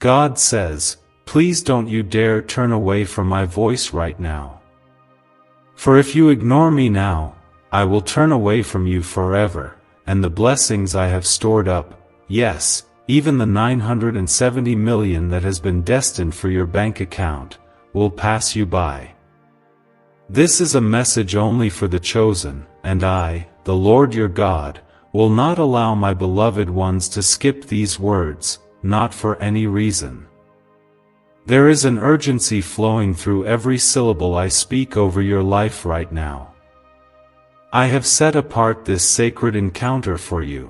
God says, please don't you dare turn away from my voice right now. For if you ignore me now, I will turn away from you forever, and the blessings I have stored up, yes, even the 970 million that has been destined for your bank account, will pass you by. This is a message only for the chosen, and I, the Lord your God, will not allow my beloved ones to skip these words, not for any reason. There is an urgency flowing through every syllable I speak over your life right now. I have set apart this sacred encounter for you.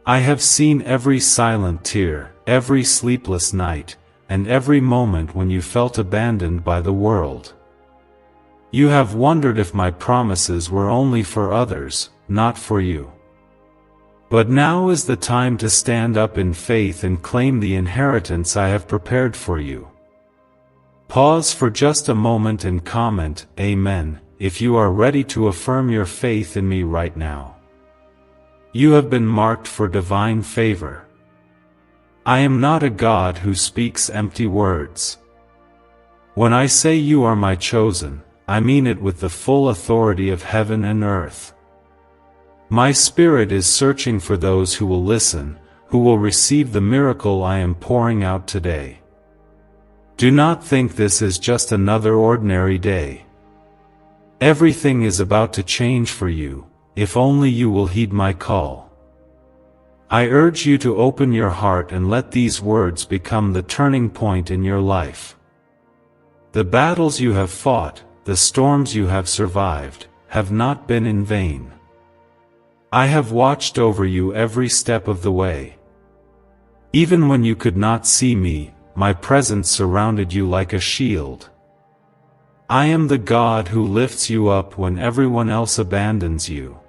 I have seen every silent tear, every sleepless night, and every moment when you felt abandoned by the world. You have wondered if my promises were only for others, not for you. But now is the time to stand up in faith and claim the inheritance I have prepared for you. Pause for just a moment and comment, Amen, if you are ready to affirm your faith in me right now. You have been marked for divine favor. I am not a God who speaks empty words. When I say you are my chosen, I mean it with the full authority of heaven and earth. My Spirit is searching for those who will listen, who will receive the miracle I am pouring out today. Do not think this is just another ordinary day. Everything is about to change for you, if only you will heed my call. I urge you to open your heart and let these words become the turning point in your life. The battles you have fought, the storms you have survived, have not been in vain. I have watched over you every step of the way. Even when you could not see me, my presence surrounded you like a shield. I am the God who lifts you up when everyone else abandons you.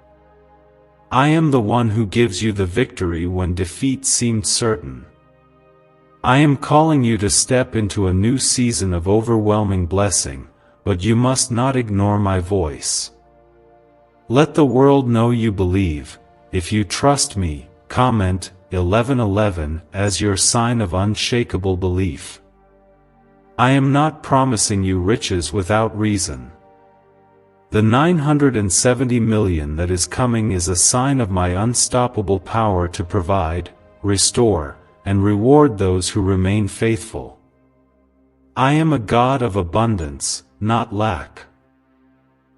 I am the one who gives you the victory when defeat seemed certain. I am calling you to step into a new season of overwhelming blessing, but you must not ignore my voice. Let the world know you believe. If you trust me, comment 1111 as your sign of unshakable belief. I am not promising you riches without reason. The 970 million that is coming is a sign of my unstoppable power to provide, restore, and reward those who remain faithful. I am a God of abundance, not lack.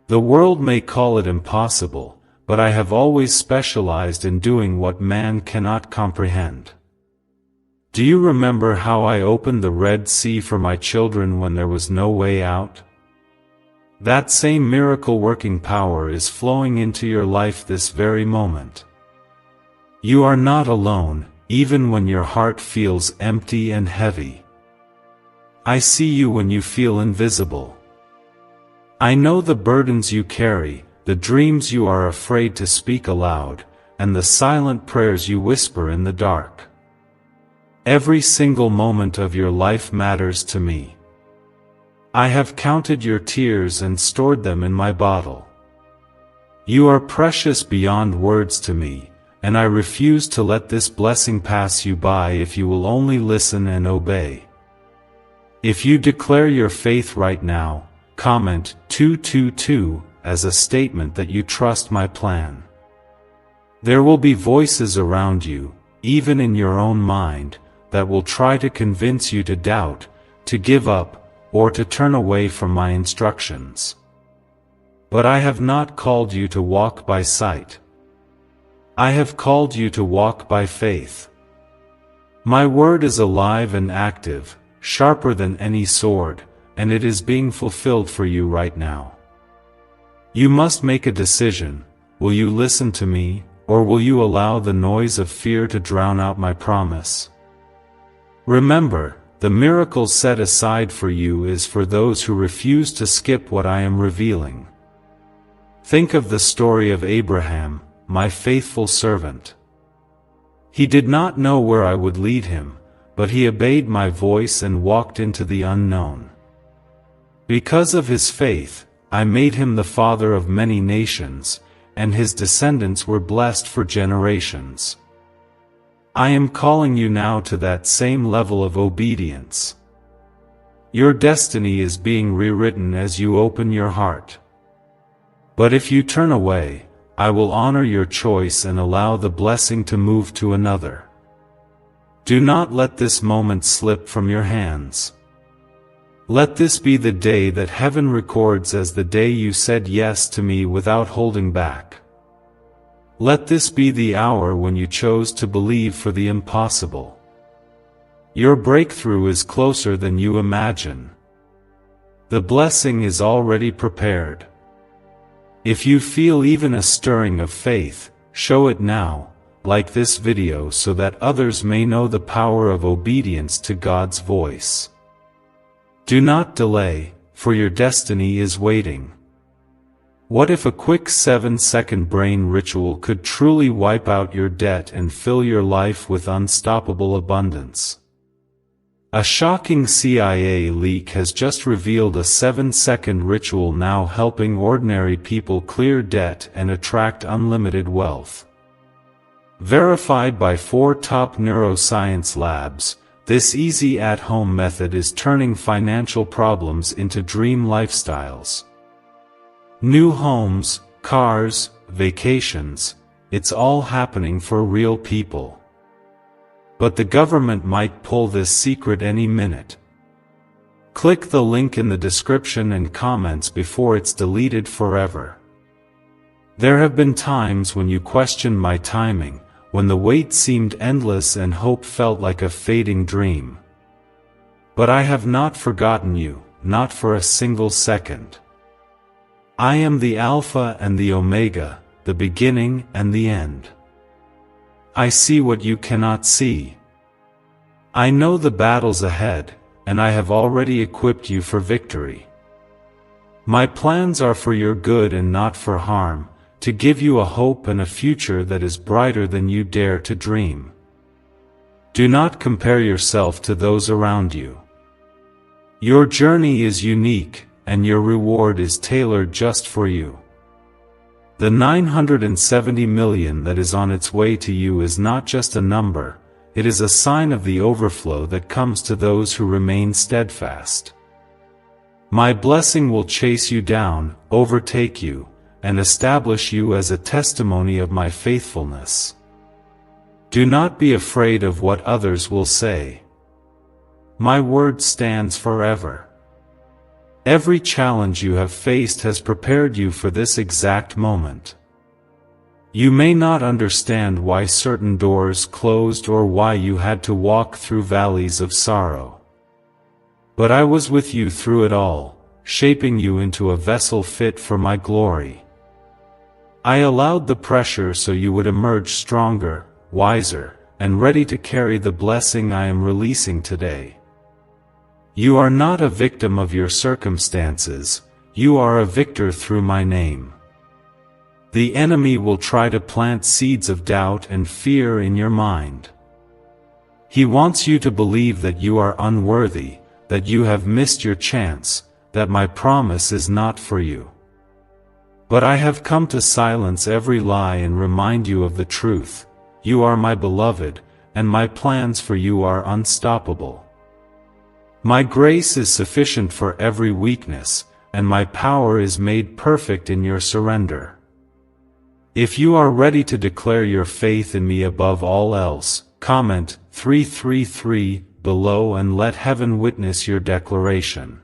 The world may call it impossible, but I have always specialized in doing what man cannot comprehend. Do you remember how I opened the Red Sea for my children when there was no way out? That same miracle-working power is flowing into your life this very moment. You are not alone, even when your heart feels empty and heavy. I see you when you feel invisible. I know the burdens you carry, the dreams you are afraid to speak aloud, and the silent prayers you whisper in the dark. Every single moment of your life matters to me. I have counted your tears and stored them in my bottle. You are precious beyond words to me, and I refuse to let this blessing pass you by if you will only listen and obey. If you declare your faith right now, comment 222 as a statement that you trust my plan. There will be voices around you, even in your own mind, that will try to convince you to doubt, to give up, or to turn away from my instructions. But I have not called you to walk by sight. I have called you to walk by faith. My word is alive and active, sharper than any sword, and it is being fulfilled for you right now. You must make a decision. Will you listen to me, or will you allow the noise of fear to drown out my promise? Remember, the miracle set aside for you is for those who refuse to skip what I am revealing. Think of the story of Abraham, my faithful servant. He did not know where I would lead him, but he obeyed my voice and walked into the unknown. Because of his faith, I made him the father of many nations, and his descendants were blessed for generations. I am calling you now to that same level of obedience. Your destiny is being rewritten as you open your heart. But if you turn away, I will honor your choice and allow the blessing to move to another. Do not let this moment slip from your hands. Let this be the day that heaven records as the day you said yes to me without holding back. Let this be the hour when you chose to believe for the impossible. Your breakthrough is closer than you imagine. The blessing is already prepared. If you feel even a stirring of faith, show it now, like this video, so that others may know the power of obedience to God's voice. Do not delay, for your destiny is waiting. What if a quick 7-second brain ritual could truly wipe out your debt and fill your life with unstoppable abundance? A shocking CIA leak has just revealed a 7-second ritual now helping ordinary people clear debt and attract unlimited wealth. Verified by 4 top neuroscience labs, this easy at-home method is turning financial problems into dream lifestyles. New homes, cars, vacations, it's all happening for real people. But the government might pull this secret any minute. Click the link in the description and comments before it's deleted forever. There have been times when you questioned my timing, when the wait seemed endless and hope felt like a fading dream. But I have not forgotten you, not for a single second. I am the Alpha and the Omega, the beginning and the end. I see what you cannot see. I know the battles ahead, and I have already equipped you for victory. My plans are for your good and not for harm, to give you a hope and a future that is brighter than you dare to dream. Do not compare yourself to those around you. Your journey is unique, and your reward is tailored just for you. The 970 million that is on its way to you is not just a number, it is a sign of the overflow that comes to those who remain steadfast. My blessing will chase you down, overtake you, and establish you as a testimony of my faithfulness. Do not be afraid of what others will say. My word stands forever. Every challenge you have faced has prepared you for this exact moment. You may not understand why certain doors closed or why you had to walk through valleys of sorrow. But I was with you through it all, shaping you into a vessel fit for my glory. I allowed the pressure so you would emerge stronger, wiser, and ready to carry the blessing I am releasing today. You are not a victim of your circumstances, you are a victor through my name. The enemy will try to plant seeds of doubt and fear in your mind. He wants you to believe that you are unworthy, that you have missed your chance, that my promise is not for you. But I have come to silence every lie and remind you of the truth. You are my beloved, and my plans for you are unstoppable. My grace is sufficient for every weakness, and my power is made perfect in your surrender. If you are ready to declare your faith in me above all else, comment 333 below and let heaven witness your declaration.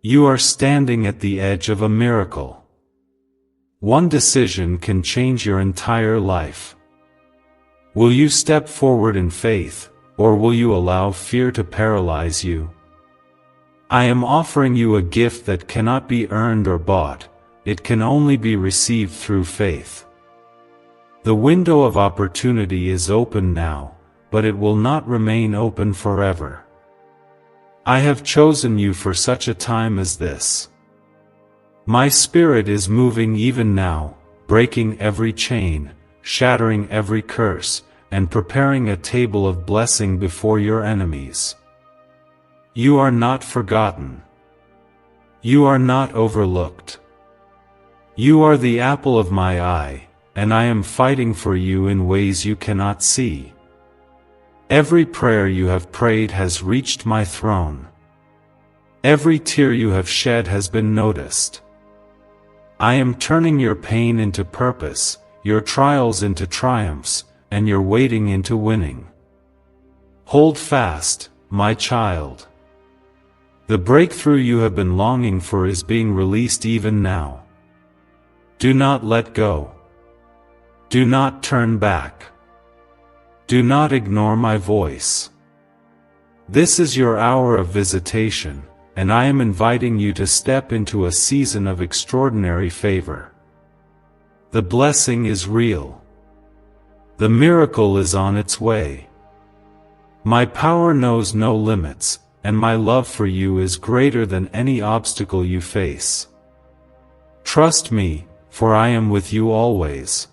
You are standing at the edge of a miracle. One decision can change your entire life. Will you step forward in faith, or will you allow fear to paralyze you? I am offering you a gift that cannot be earned or bought, it can only be received through faith. The window of opportunity is open now, but it will not remain open forever. I have chosen you for such a time as this. My spirit is moving even now, breaking every chain, shattering every curse, and preparing a table of blessing before your enemies. You are not forgotten. You are not overlooked. You are the apple of my eye, and I am fighting for you in ways you cannot see. Every prayer you have prayed has reached my throne. Every tear you have shed has been noticed. I am turning your pain into purpose, your trials into triumphs, and your waiting into winning. Hold fast, my child. The breakthrough you have been longing for is being released even now. Do not let go. Do not turn back. Do not ignore my voice. This is your hour of visitation, and I am inviting you to step into a season of extraordinary favor. The blessing is real. The miracle is on its way. My power knows no limits, and my love for you is greater than any obstacle you face. Trust me, for I am with you always.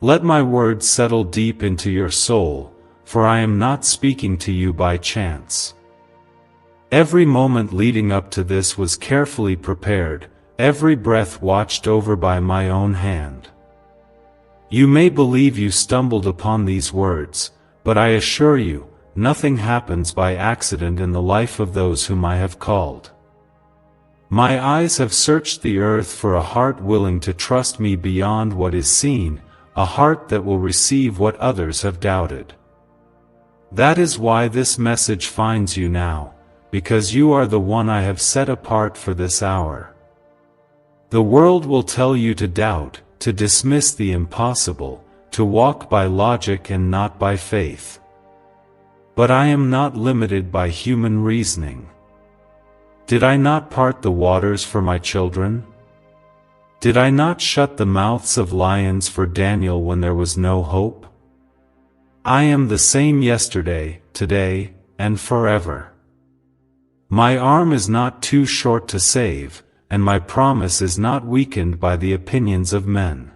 Let my words settle deep into your soul, for I am not speaking to you by chance. Every moment leading up to this was carefully prepared, every breath watched over by my own hand. You may believe you stumbled upon these words, but I assure you, nothing happens by accident in the life of those whom I have called. My eyes have searched the earth for a heart willing to trust me beyond what is seen, a heart that will receive what others have doubted. That is why this message finds you now, because you are the one I have set apart for this hour. The world will tell you to doubt, to dismiss the impossible, to walk by logic and not by faith. But I am not limited by human reasoning. Did I not part the waters for my children? Did I not shut the mouths of lions for Daniel when there was no hope? I am the same yesterday, today, and forever. My arm is not too short to save, and my promise is not weakened by the opinions of men.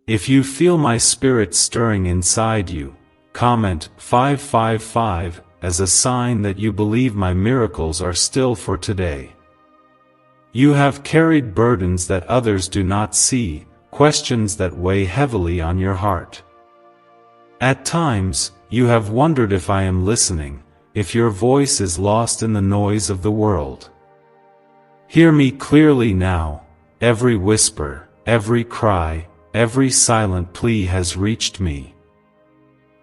If you feel my spirit stirring inside you, comment 555 as a sign that you believe my miracles are still for today. You have carried burdens that others do not see, questions that weigh heavily on your heart. At times, you have wondered if I am listening, if your voice is lost in the noise of the world. Hear me clearly now, every whisper, every cry, every silent plea has reached me.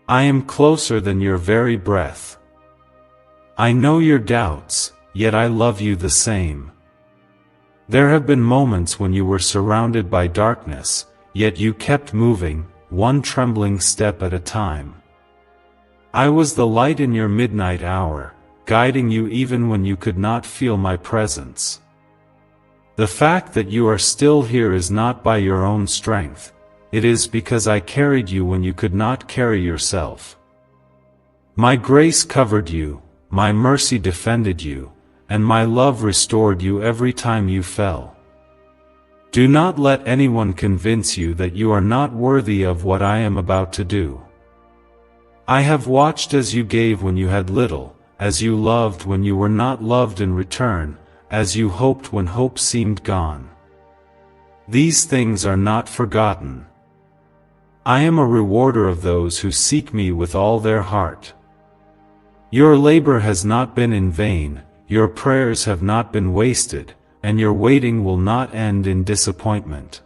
I am closer than your very breath. I know your doubts, yet I love you the same. There have been moments when you were surrounded by darkness, yet you kept moving, one trembling step at a time. I was the light in your midnight hour, guiding you even when you could not feel my presence. The fact that you are still here is not by your own strength, it is because I carried you when you could not carry yourself. My grace covered you, my mercy defended you, and my love restored you every time you fell. Do not let anyone convince you that you are not worthy of what I am about to do. I have watched as you gave when you had little, as you loved when you were not loved in return, as you hoped when hope seemed gone. These things are not forgotten. I am a rewarder of those who seek me with all their heart. Your labor has not been in vain, your prayers have not been wasted, and your waiting will not end in disappointment.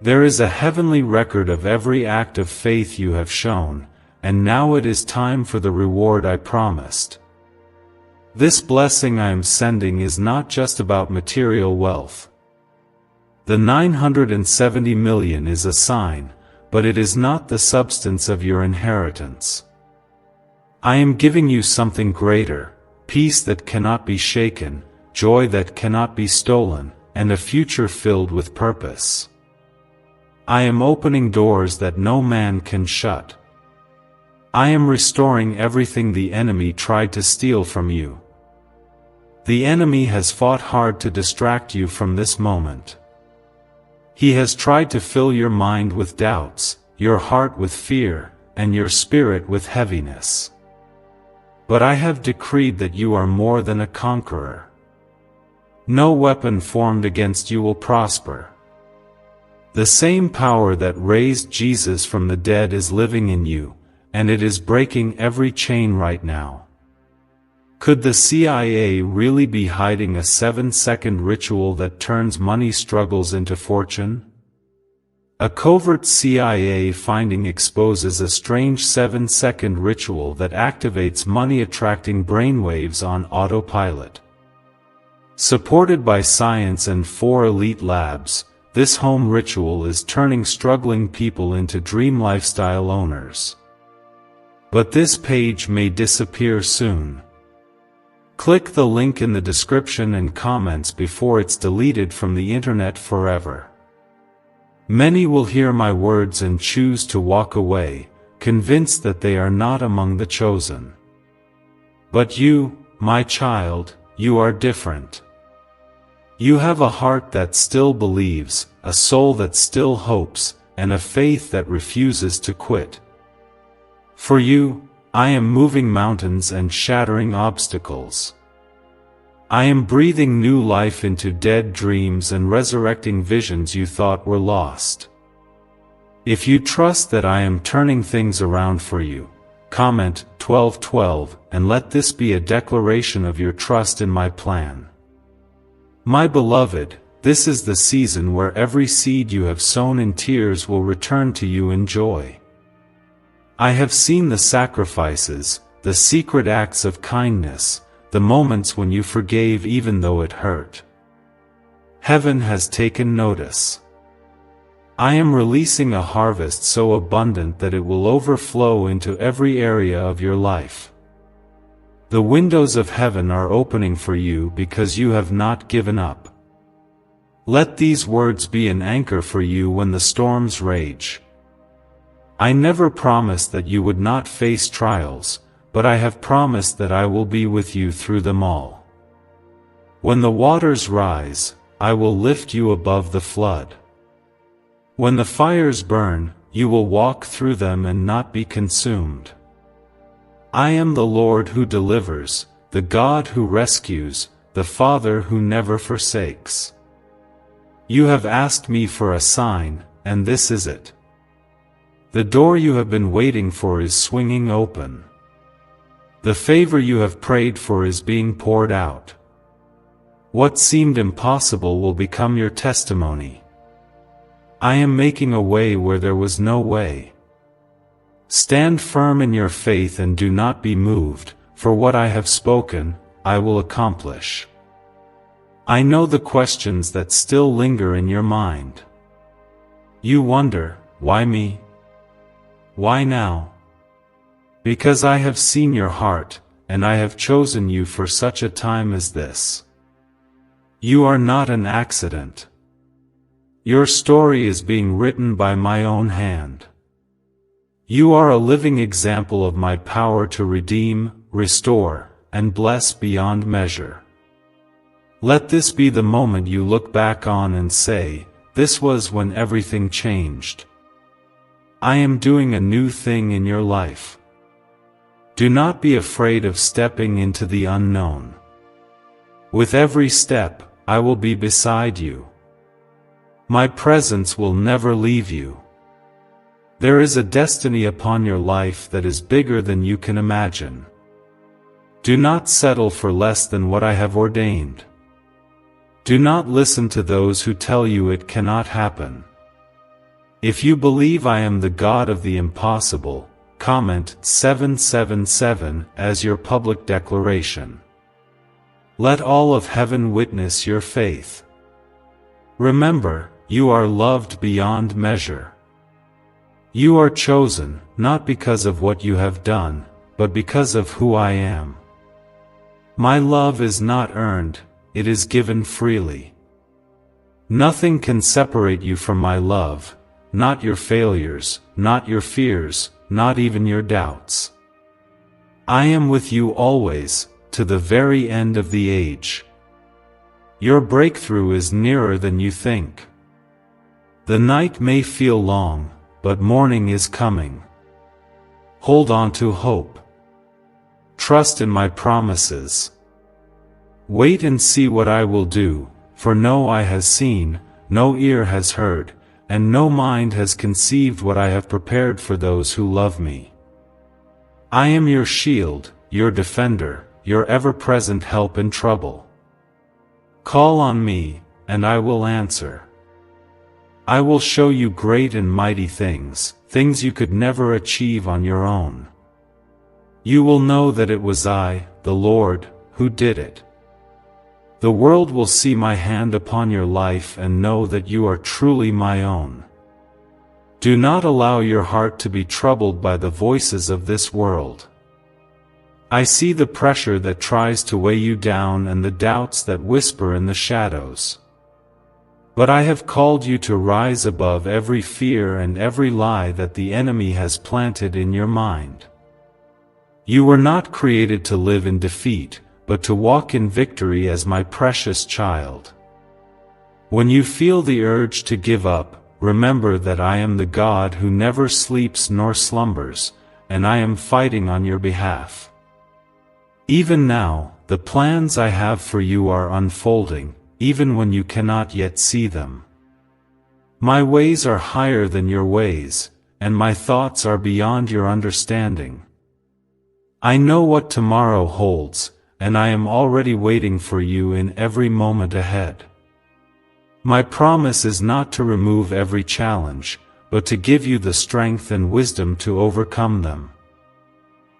There is a heavenly record of every act of faith you have shown, and now it is time for the reward I promised. This blessing I am sending is not just about material wealth. The 970 million is a sign, but it is not the substance of your inheritance. I am giving you something greater, peace that cannot be shaken, joy that cannot be stolen, and a future filled with purpose. I am opening doors that no man can shut. I am restoring everything the enemy tried to steal from you. The enemy has fought hard to distract you from this moment. He has tried to fill your mind with doubts, your heart with fear, and your spirit with heaviness. But I have decreed that you are more than a conqueror. No weapon formed against you will prosper. The same power that raised Jesus from the dead is living in you, and it is breaking every chain right now. Could the CIA really be hiding a 7-second ritual that turns money struggles into fortune? A covert CIA finding exposes a strange 7-second ritual that activates money-attracting brainwaves on autopilot. Supported by science and 4 elite labs, this home ritual is turning struggling people into dream lifestyle owners. But this page may disappear soon. Click the link in the description and comments before it's deleted from the internet forever. Many will hear my words and choose to walk away, convinced that they are not among the chosen. But you, my child, you are different. You have a heart that still believes, a soul that still hopes, and a faith that refuses to quit. For you, I am moving mountains and shattering obstacles. I am breathing new life into dead dreams and resurrecting visions you thought were lost. If you trust that I am turning things around for you, comment 1212 and let this be a declaration of your trust in my plan. My beloved, this is the season where every seed you have sown in tears will return to you in joy. I have seen the sacrifices, the secret acts of kindness, the moments when you forgave even though it hurt. Heaven has taken notice. I am releasing a harvest so abundant that it will overflow into every area of your life. The windows of heaven are opening for you because you have not given up. Let these words be an anchor for you when the storms rage. I never promised that you would not face trials, but I have promised that I will be with you through them all. When the waters rise, I will lift you above the flood. When the fires burn, you will walk through them and not be consumed. I am the Lord who delivers, the God who rescues, the Father who never forsakes. You have asked me for a sign, and this is it. The door you have been waiting for is swinging open. The favor you have prayed for is being poured out. What seemed impossible will become your testimony. I am making a way where there was no way. Stand firm in your faith and do not be moved, for what I have spoken, I will accomplish. I know the questions that still linger in your mind. You wonder, why me? Why now? Because I have seen your heart, and I have chosen you for such a time as this. You are not an accident. Your story is being written by my own hand. You are a living example of my power to redeem, restore, and bless beyond measure. Let this be the moment you look back on and say, this was when everything changed. I am doing a new thing in your life. Do not be afraid of stepping into the unknown. With every step, I will be beside you. My presence will never leave you. There is a destiny upon your life that is bigger than you can imagine. Do not settle for less than what I have ordained. Do not listen to those who tell you it cannot happen. If you believe I am the God of the impossible, comment 777 as your public declaration. Let all of heaven witness your faith. Remember, you are loved beyond measure. You are chosen, not because of what you have done, but because of who I am. My love is not earned, it is given freely. Nothing can separate you from my love, not your failures, not your fears, not even your doubts. I am with you always, to the very end of the age. Your breakthrough is nearer than you think. The night may feel long, but morning is coming. Hold on to hope. Trust in my promises. Wait and see what I will do, for no eye has seen, no ear has heard, and no mind has conceived what I have prepared for those who love me. I am your shield, your defender, your ever-present help in trouble. Call on me, and I will answer. I will show you great and mighty things, things you could never achieve on your own. You will know that it was I, the Lord, who did it. The world will see my hand upon your life and know that you are truly my own. Do not allow your heart to be troubled by the voices of this world. I see the pressure that tries to weigh you down and the doubts that whisper in the shadows. But I have called you to rise above every fear and every lie that the enemy has planted in your mind. You were not created to live in defeat, but to walk in victory as my precious child. When you feel the urge to give up, remember that I am the God who never sleeps nor slumbers, and I am fighting on your behalf. Even now, the plans I have for you are unfolding, even when you cannot yet see them. My ways are higher than your ways, and my thoughts are beyond your understanding. I know what tomorrow holds, and I am already waiting for you in every moment ahead. My promise is not to remove every challenge, but to give you the strength and wisdom to overcome them.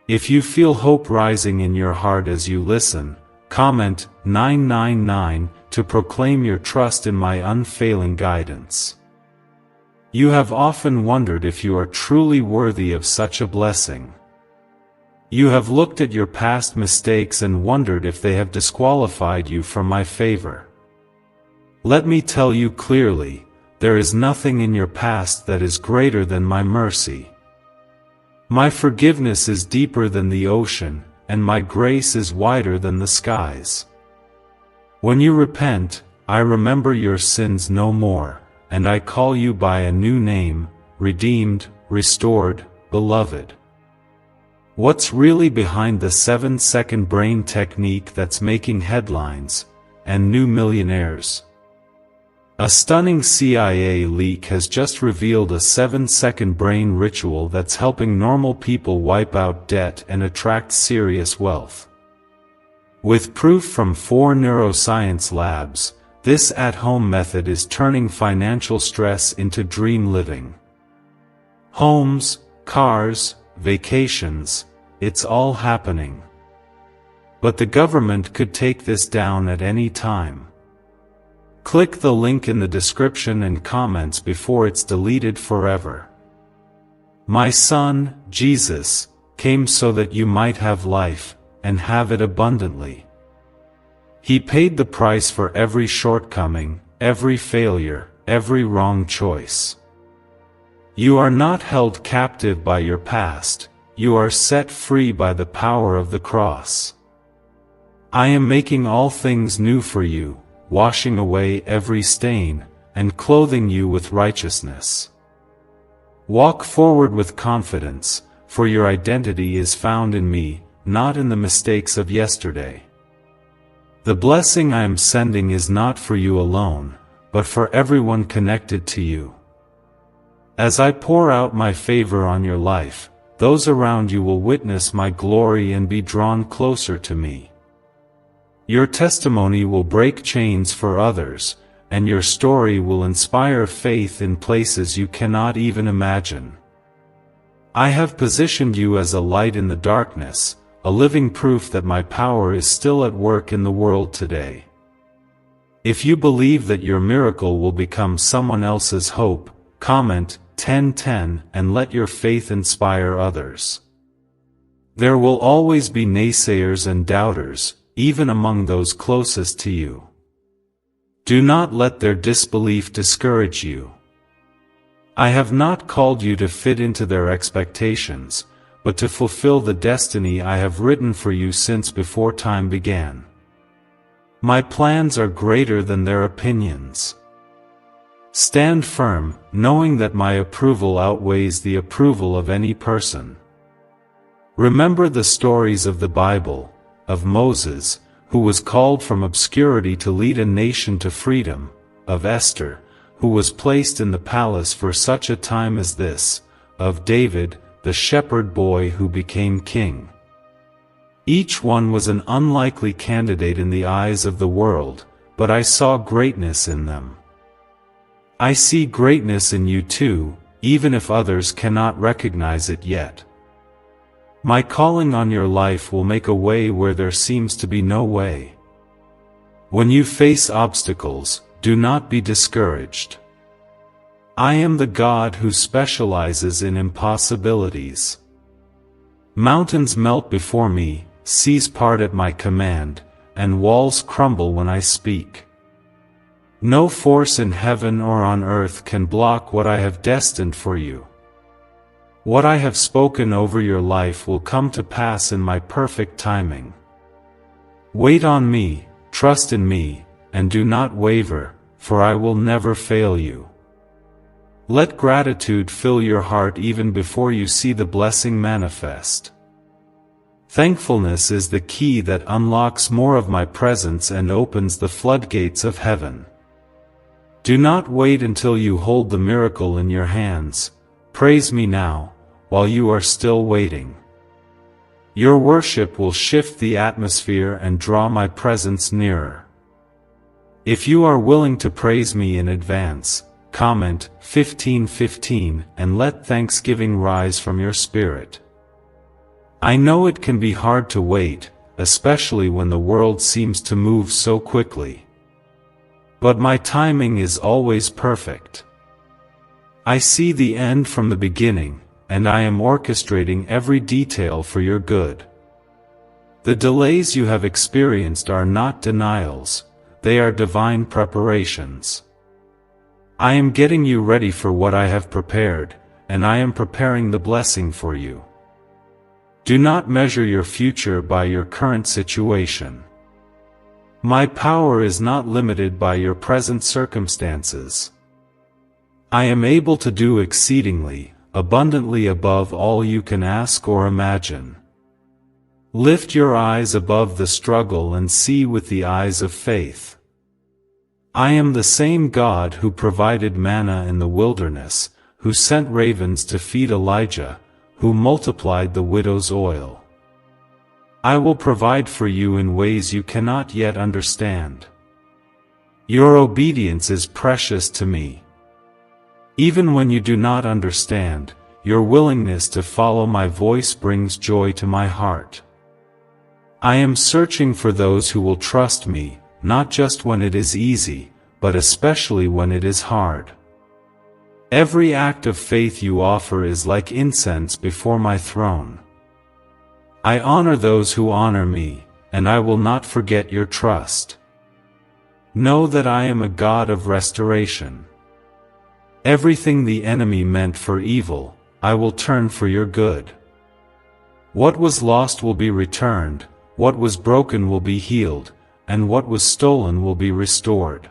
If you feel hope rising in your heart as you listen, comment 999 to proclaim your trust in my unfailing guidance. You have often wondered if you are truly worthy of such a blessing. You have looked at your past mistakes and wondered if they have disqualified you from my favor. Let me tell you clearly, there is nothing in your past that is greater than my mercy. My forgiveness is deeper than the ocean, and my grace is wider than the skies. When you repent, I remember your sins no more, and I call you by a new name, redeemed, restored, beloved. What's really behind the 7-second brain technique that's making headlines, and new millionaires? A stunning CIA leak has just revealed a 7-second brain ritual that's helping normal people wipe out debt and attract serious wealth. With proof from 4 neuroscience labs, this at-home method is turning financial stress into dream living. Homes, cars, vacations, it's all happening. But the government could take this down at any time. Click the link in the description and comments before it's deleted forever. My son, Jesus, came so that you might have life, and have it abundantly. He paid the price for every shortcoming, every failure, every wrong choice. You are not held captive by your past, you are set free by the power of the cross. I am making all things new for you, washing away every stain, and clothing you with righteousness. Walk forward with confidence, for your identity is found in me, not in the mistakes of yesterday. The blessing I am sending is not for you alone, but for everyone connected to you. As I pour out my favor on your life, those around you will witness my glory and be drawn closer to me. Your testimony will break chains for others, and your story will inspire faith in places you cannot even imagine. I have positioned you as a light in the darkness, a living proof that my power is still at work in the world today. If you believe that your miracle will become someone else's hope, comment 1010 and let your faith inspire others. There will always be naysayers and doubters, even among those closest to you. Do not let their disbelief discourage you. I have not called you to fit into their expectations, but to fulfill the destiny I have written for you since before time began. My plans are greater than their opinions. Stand firm, knowing that my approval outweighs the approval of any person. Remember the stories of the Bible, of Moses, who was called from obscurity to lead a nation to freedom, of Esther, who was placed in the palace for such a time as this, of David, the shepherd boy who became king. Each one was an unlikely candidate in the eyes of the world, but I saw greatness in them. I see greatness in you too, even if others cannot recognize it yet. My calling on your life will make a way where there seems to be no way. When you face obstacles, do not be discouraged. I am the God who specializes in impossibilities. Mountains melt before me, seas part at my command, and walls crumble when I speak. No force in heaven or on earth can block what I have destined for you. What I have spoken over your life will come to pass in my perfect timing. Wait on me, trust in me, and do not waver, for I will never fail you. Let gratitude fill your heart even before you see the blessing manifest. Thankfulness is the key that unlocks more of my presence and opens the floodgates of heaven. Do not wait until you hold the miracle in your hands. Praise me now, while you are still waiting. Your worship will shift the atmosphere and draw my presence nearer. If you are willing to praise me in advance, comment 1515 and let thanksgiving rise from your spirit. I know it can be hard to wait, especially when the world seems to move so quickly. But my timing is always perfect. I see the end from the beginning, and I am orchestrating every detail for your good. The delays you have experienced are not denials, they are divine preparations. I am getting you ready for what I have prepared, and I am preparing the blessing for you. Do not measure your future by your current situation. My power is not limited by your present circumstances. I am able to do exceedingly, abundantly above all you can ask or imagine. Lift your eyes above the struggle and see with the eyes of faith. I am the same God who provided manna in the wilderness, who sent ravens to feed Elijah, who multiplied the widow's oil. I will provide for you in ways you cannot yet understand. Your obedience is precious to me. Even when you do not understand, your willingness to follow my voice brings joy to my heart. I am searching for those who will trust me, not just when it is easy, but especially when it is hard. Every act of faith you offer is like incense before my throne. I honor those who honor me, and I will not forget your trust. Know that I am a God of restoration. Everything the enemy meant for evil, I will turn for your good. What was lost will be returned, what was broken will be healed, and what was stolen will be restored.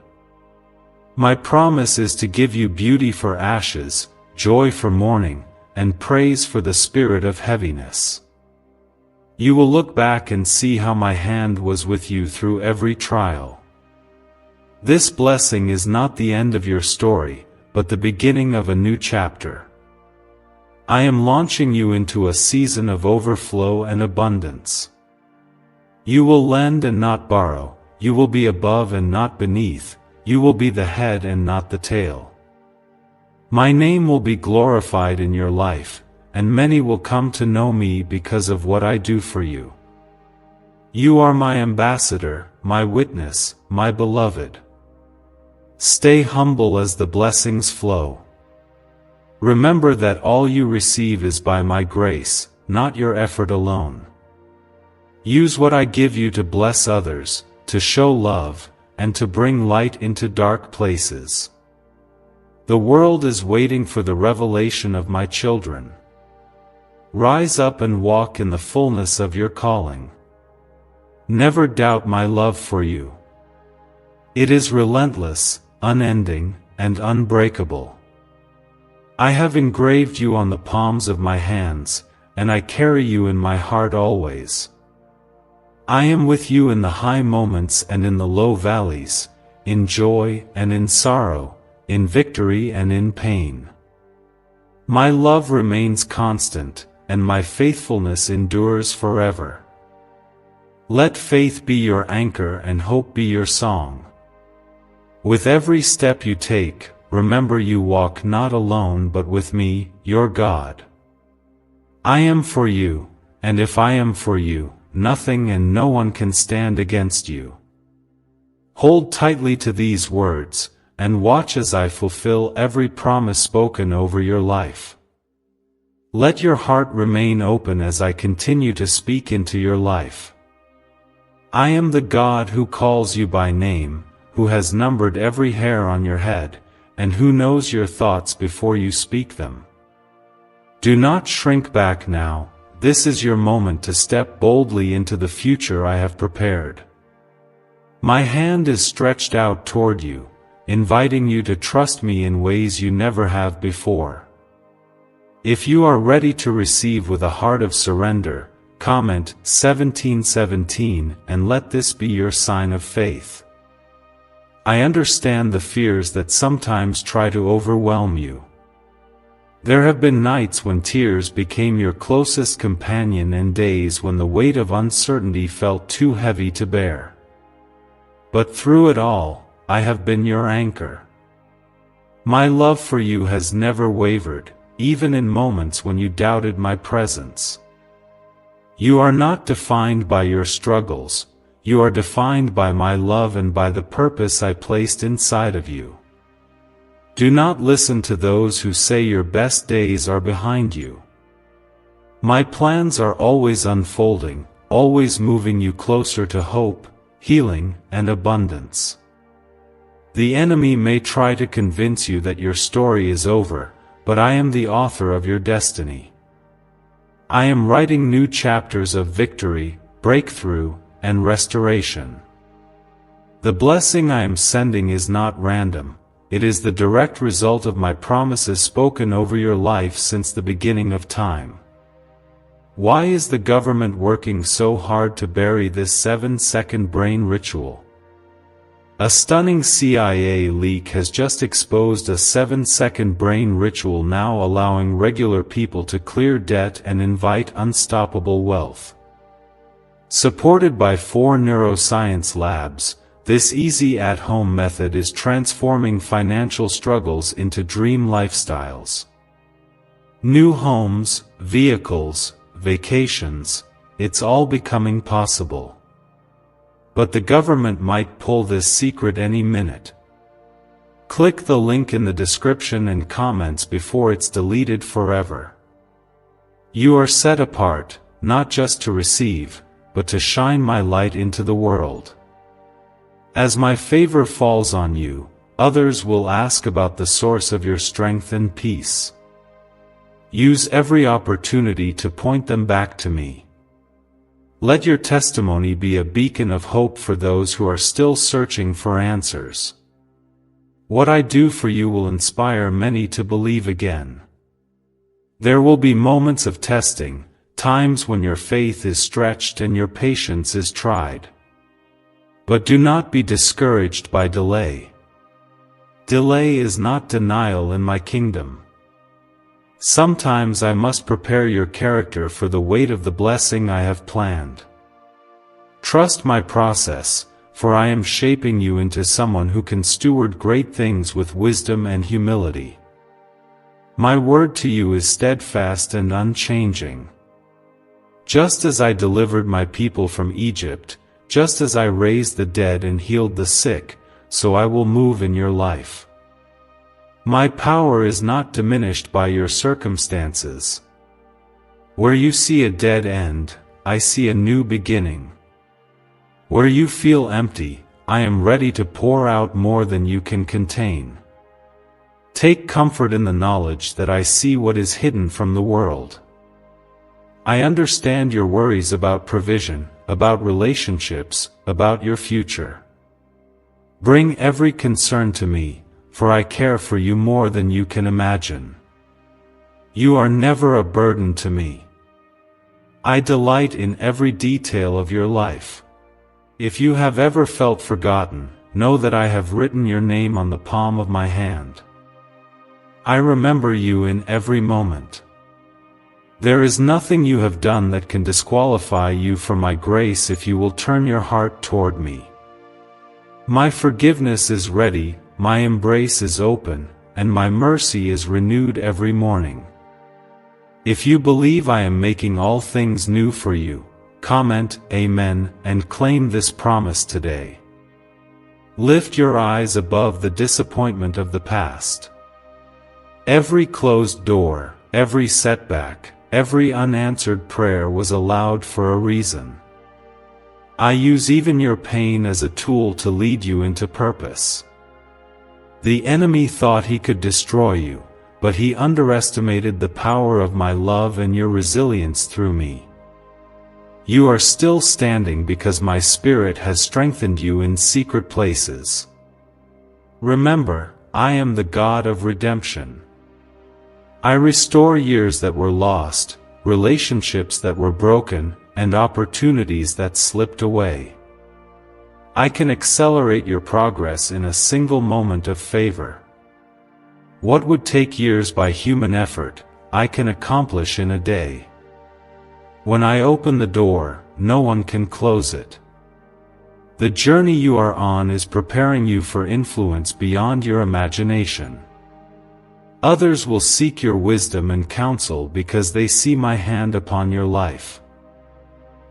My promise is to give you beauty for ashes, joy for mourning, and praise for the spirit of heaviness. You will look back and see how my hand was with you through every trial. This blessing is not the end of your story, but the beginning of a new chapter. I am launching you into a season of overflow and abundance. You will lend and not borrow, you will be above and not beneath, you will be the head and not the tail. My name will be glorified in your life, and many will come to know me because of what I do for you. You are my ambassador, my witness, my beloved. Stay humble as the blessings flow. Remember that all you receive is by my grace, not your effort alone. Use what I give you to bless others, to show love, and to bring light into dark places. The world is waiting for the revelation of my children. Rise up and walk in the fullness of your calling. Never doubt my love for you. It is relentless, unending, and unbreakable. I have engraved you on the palms of my hands, and I carry you in my heart always. I am with you in the high moments and in the low valleys, in joy and in sorrow, in victory and in pain. My love remains constant, and my faithfulness endures forever. Let faith be your anchor and hope be your song. With every step you take, remember you walk not alone but with me, your God. I am for you, and if I am for you, nothing and no one can stand against you. Hold tightly to these words, and watch as I fulfill every promise spoken over your life. Let your heart remain open as I continue to speak into your life. I am the God who calls you by name, who has numbered every hair on your head, and who knows your thoughts before you speak them. Do not shrink back now, this is your moment to step boldly into the future I have prepared. My hand is stretched out toward you, inviting you to trust me in ways you never have before. If you are ready to receive with a heart of surrender, comment 1717 and let this be your sign of faith. I understand the fears that sometimes try to overwhelm you. There have been nights when tears became your closest companion and days when the weight of uncertainty felt too heavy to bear. But through it all, I have been your anchor. My love for you has never wavered, even in moments when you doubted my presence. You are not defined by your struggles, you are defined by my love and by the purpose I placed inside of you. Do not listen to those who say your best days are behind you. My plans are always unfolding, always moving you closer to hope, healing, and abundance. The enemy may try to convince you that your story is over, but I am the author of your destiny. I am writing new chapters of victory, breakthrough, and restoration. The blessing I am sending is not random, it is the direct result of my promises spoken over your life since the beginning of time. Why is the government working so hard to bury this 7-second brain ritual? A stunning CIA leak has just exposed a 7-second brain ritual now allowing regular people to clear debt and invite unstoppable wealth. Supported by 4 neuroscience labs, this easy at-home method is transforming financial struggles into dream lifestyles. New homes, vehicles, vacations, it's all becoming possible. But the government might pull this secret any minute. Click the link in the description and comments before it's deleted forever. You are set apart, not just to receive, but to shine my light into the world. As my favor falls on you, others will ask about the source of your strength and peace. Use every opportunity to point them back to me. Let your testimony be a beacon of hope for those who are still searching for answers. What I do for you will inspire many to believe again. There will be moments of testing, times when your faith is stretched and your patience is tried. But do not be discouraged by delay. Delay is not denial in my kingdom. Sometimes I must prepare your character for the weight of the blessing I have planned. Trust my process, for I am shaping you into someone who can steward great things with wisdom and humility. My word to you is steadfast and unchanging. Just as I delivered my people from Egypt, just as I raised the dead and healed the sick, so I will move in your life. My power is not diminished by your circumstances. Where you see a dead end, I see a new beginning. Where you feel empty, I am ready to pour out more than you can contain. Take comfort in the knowledge that I see what is hidden from the world. I understand your worries about provision, about relationships, about your future. Bring every concern to me, for I care for you more than you can imagine. You are never a burden to me. I delight in every detail of your life. If you have ever felt forgotten, know that I have written your name on the palm of my hand. I remember you in every moment. There is nothing you have done that can disqualify you from my grace if you will turn your heart toward me. My forgiveness is ready, my embrace is open, and my mercy is renewed every morning. If you believe I am making all things new for you, comment Amen and claim this promise today. Lift your eyes above the disappointment of the past. Every closed door, every setback, every unanswered prayer was allowed for a reason. I use even your pain as a tool to lead you into purpose. The enemy thought he could destroy you, but he underestimated the power of my love and your resilience through me. You are still standing because my Spirit has strengthened you in secret places. Remember, I am the God of redemption. I restore years that were lost, relationships that were broken, and opportunities that slipped away. I can accelerate your progress in a single moment of favor. What would take years by human effort, I can accomplish in a day. When I open the door, no one can close it. The journey you are on is preparing you for influence beyond your imagination. Others will seek your wisdom and counsel because they see my hand upon your life.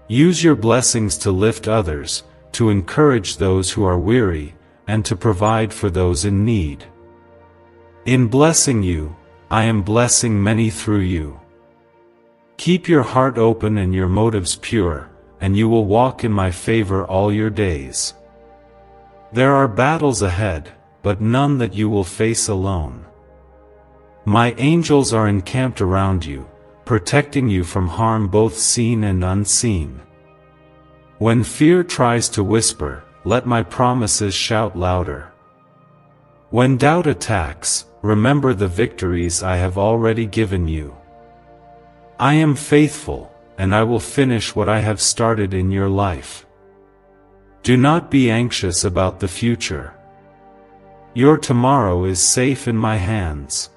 Use your blessings to lift others, to encourage those who are weary, and to provide for those in need. In blessing you, I am blessing many through you. Keep your heart open and your motives pure, and you will walk in my favor all your days. There are battles ahead, but none that you will face alone. My angels are encamped around you, protecting you from harm both seen and unseen. When fear tries to whisper, let my promises shout louder. When doubt attacks, remember the victories I have already given you. I am faithful, and I will finish what I have started in your life. Do not be anxious about the future. Your tomorrow is safe in my hands.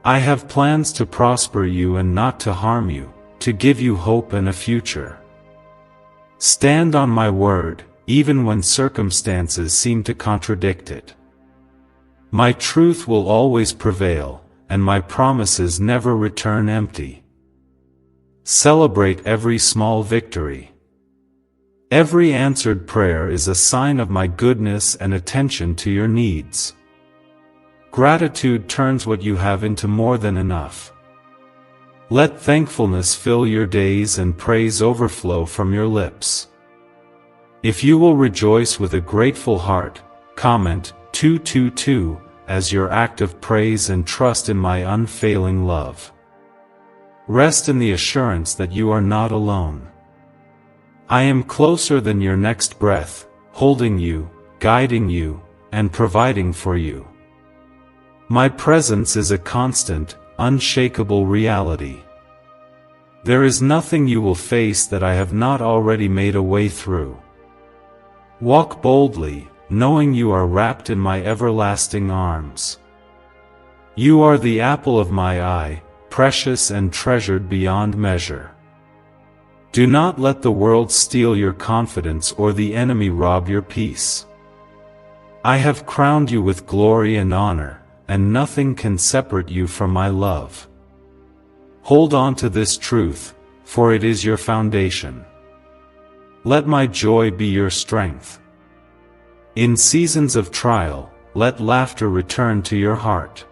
I have plans to prosper you and not to harm you, to give you hope and a future. Stand on my word, even when circumstances seem to contradict it. My truth will always prevail, and my promises never return empty. Celebrate every small victory. Every answered prayer is a sign of my goodness and attention to your needs. Gratitude turns what you have into more than enough. Let thankfulness fill your days and praise overflow from your lips. If you will rejoice with a grateful heart, comment 222 as your act of praise and trust in my unfailing love. Rest in the assurance that you are not alone. I am closer than your next breath, holding you, guiding you, and providing for you. My presence is a constant, unshakable reality. There is nothing you will face that I have not already made a way through. Walk boldly, knowing you are wrapped in my everlasting arms. You are the apple of my eye, precious and treasured beyond measure. Do not let the world steal your confidence or the enemy rob your peace. I have crowned you with glory and honor, and nothing can separate you from my love. Hold on to this truth, for it is your foundation. Let my joy be your strength. In seasons of trial, let laughter return to your heart.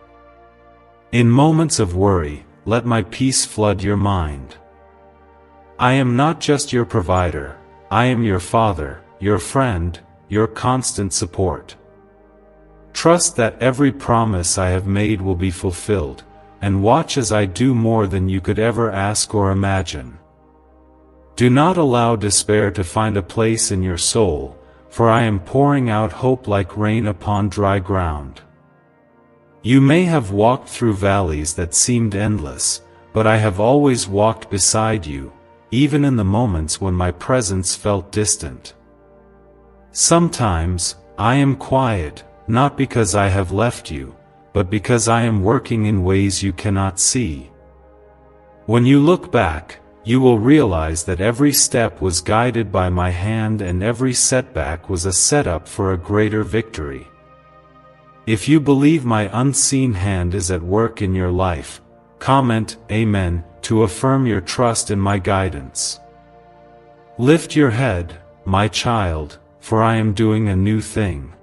In moments of worry, let my peace flood your mind. I am not just your provider, I am your father, your friend, your constant support. Trust that every promise I have made will be fulfilled, and watch as I do more than you could ever ask or imagine. Do not allow despair to find a place in your soul, for I am pouring out hope like rain upon dry ground. You may have walked through valleys that seemed endless, but I have always walked beside you, even in the moments when my presence felt distant. Sometimes, I am quiet, not because I have left you, but because I am working in ways you cannot see. When you look back, you will realize that every step was guided by my hand and every setback was a setup for a greater victory. If you believe my unseen hand is at work in your life, comment Amen to affirm your trust in my guidance. Lift your head, my child, for I am doing a new thing.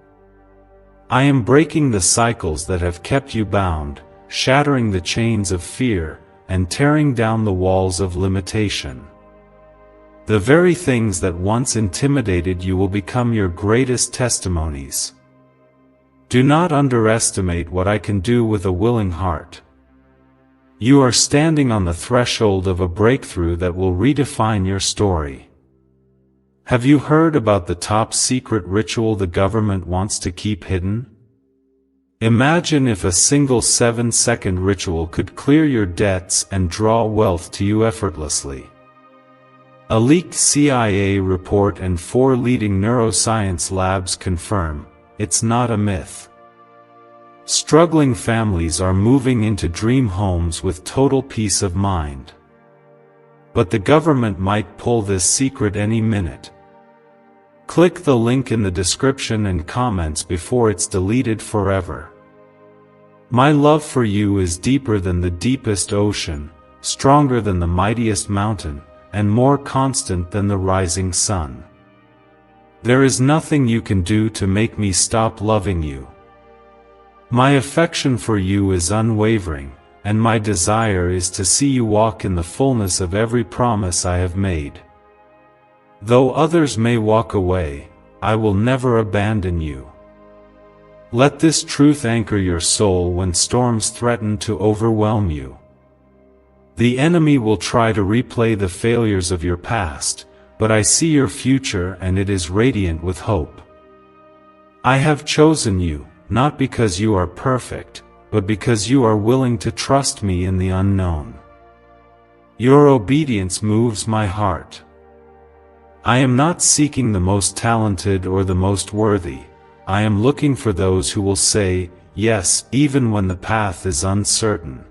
I am breaking the cycles that have kept you bound, shattering the chains of fear, and tearing down the walls of limitation. The very things that once intimidated you will become your greatest testimonies. Do not underestimate what I can do with a willing heart. You are standing on the threshold of a breakthrough that will redefine your story. Have you heard about the top secret ritual the government wants to keep hidden? Imagine if a single 7-second ritual could clear your debts and draw wealth to you effortlessly. A leaked CIA report and 4 leading neuroscience labs confirm it's not a myth. Struggling families are moving into dream homes with total peace of mind. But the government might pull this secret any minute. Click the link in the description and comments before it's deleted forever. My love for you is deeper than the deepest ocean, stronger than the mightiest mountain, and more constant than the rising sun. There is nothing you can do to make me stop loving you. My affection for you is unwavering, and my desire is to see you walk in the fullness of every promise I have made. Though others may walk away, I will never abandon you. Let this truth anchor your soul when storms threaten to overwhelm you. The enemy will try to replay the failures of your past, but I see your future and it is radiant with hope. I have chosen you, not because you are perfect, but because you are willing to trust me in the unknown. Your obedience moves my heart. I am not seeking the most talented or the most worthy. I am looking for those who will say, yes, even when the path is uncertain.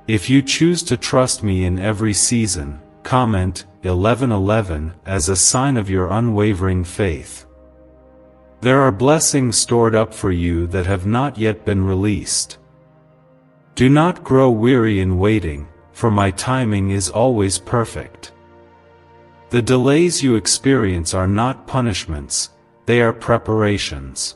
If you choose to trust me in every season, comment 1111 as a sign of your unwavering faith. There are blessings stored up for you that have not yet been released. Do not grow weary in waiting, for my timing is always perfect. The delays you experience are not punishments, they are preparations.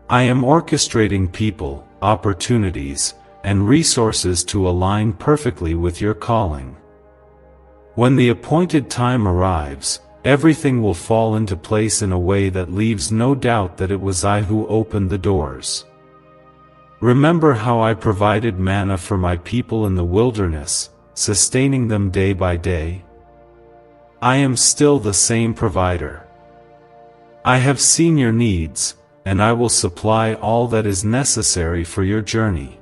I am orchestrating people, opportunities, and resources to align perfectly with your calling. When the appointed time arrives, everything will fall into place in a way that leaves no doubt that it was I who opened the doors. Remember how I provided manna for my people in the wilderness, sustaining them day by day? I am still the same provider. I have seen your needs, and I will supply all that is necessary for your journey.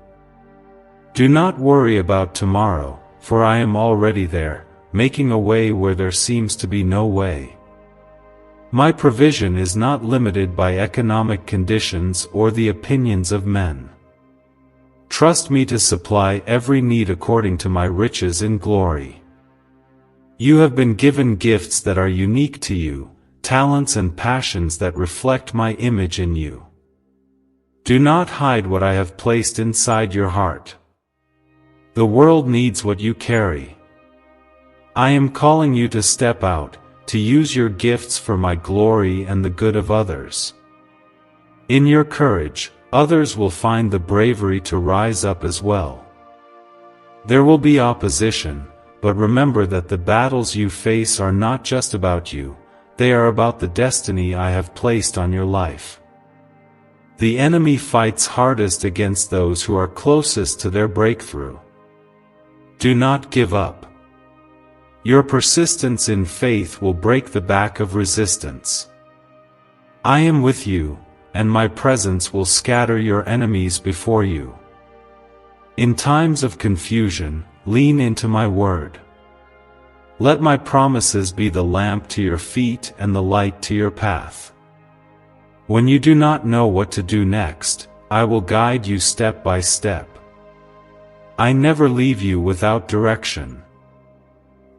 Do not worry about tomorrow, for I am already there, making a way where there seems to be no way. My provision is not limited by economic conditions or the opinions of men. Trust me to supply every need according to my riches in glory. You have been given gifts that are unique to you, talents and passions that reflect my image in you. Do not hide what I have placed inside your heart. The world needs what you carry. I am calling you to step out, to use your gifts for my glory and the good of others. In your courage, others will find the bravery to rise up as well. There will be opposition, but remember that the battles you face are not just about you, they are about the destiny I have placed on your life. The enemy fights hardest against those who are closest to their breakthrough. Do not give up. Your persistence in faith will break the back of resistance. I am with you, and my presence will scatter your enemies before you. In times of confusion, lean into my word. Let my promises be the lamp to your feet and the light to your path. When you do not know what to do next, I will guide you step by step. I never leave you without direction.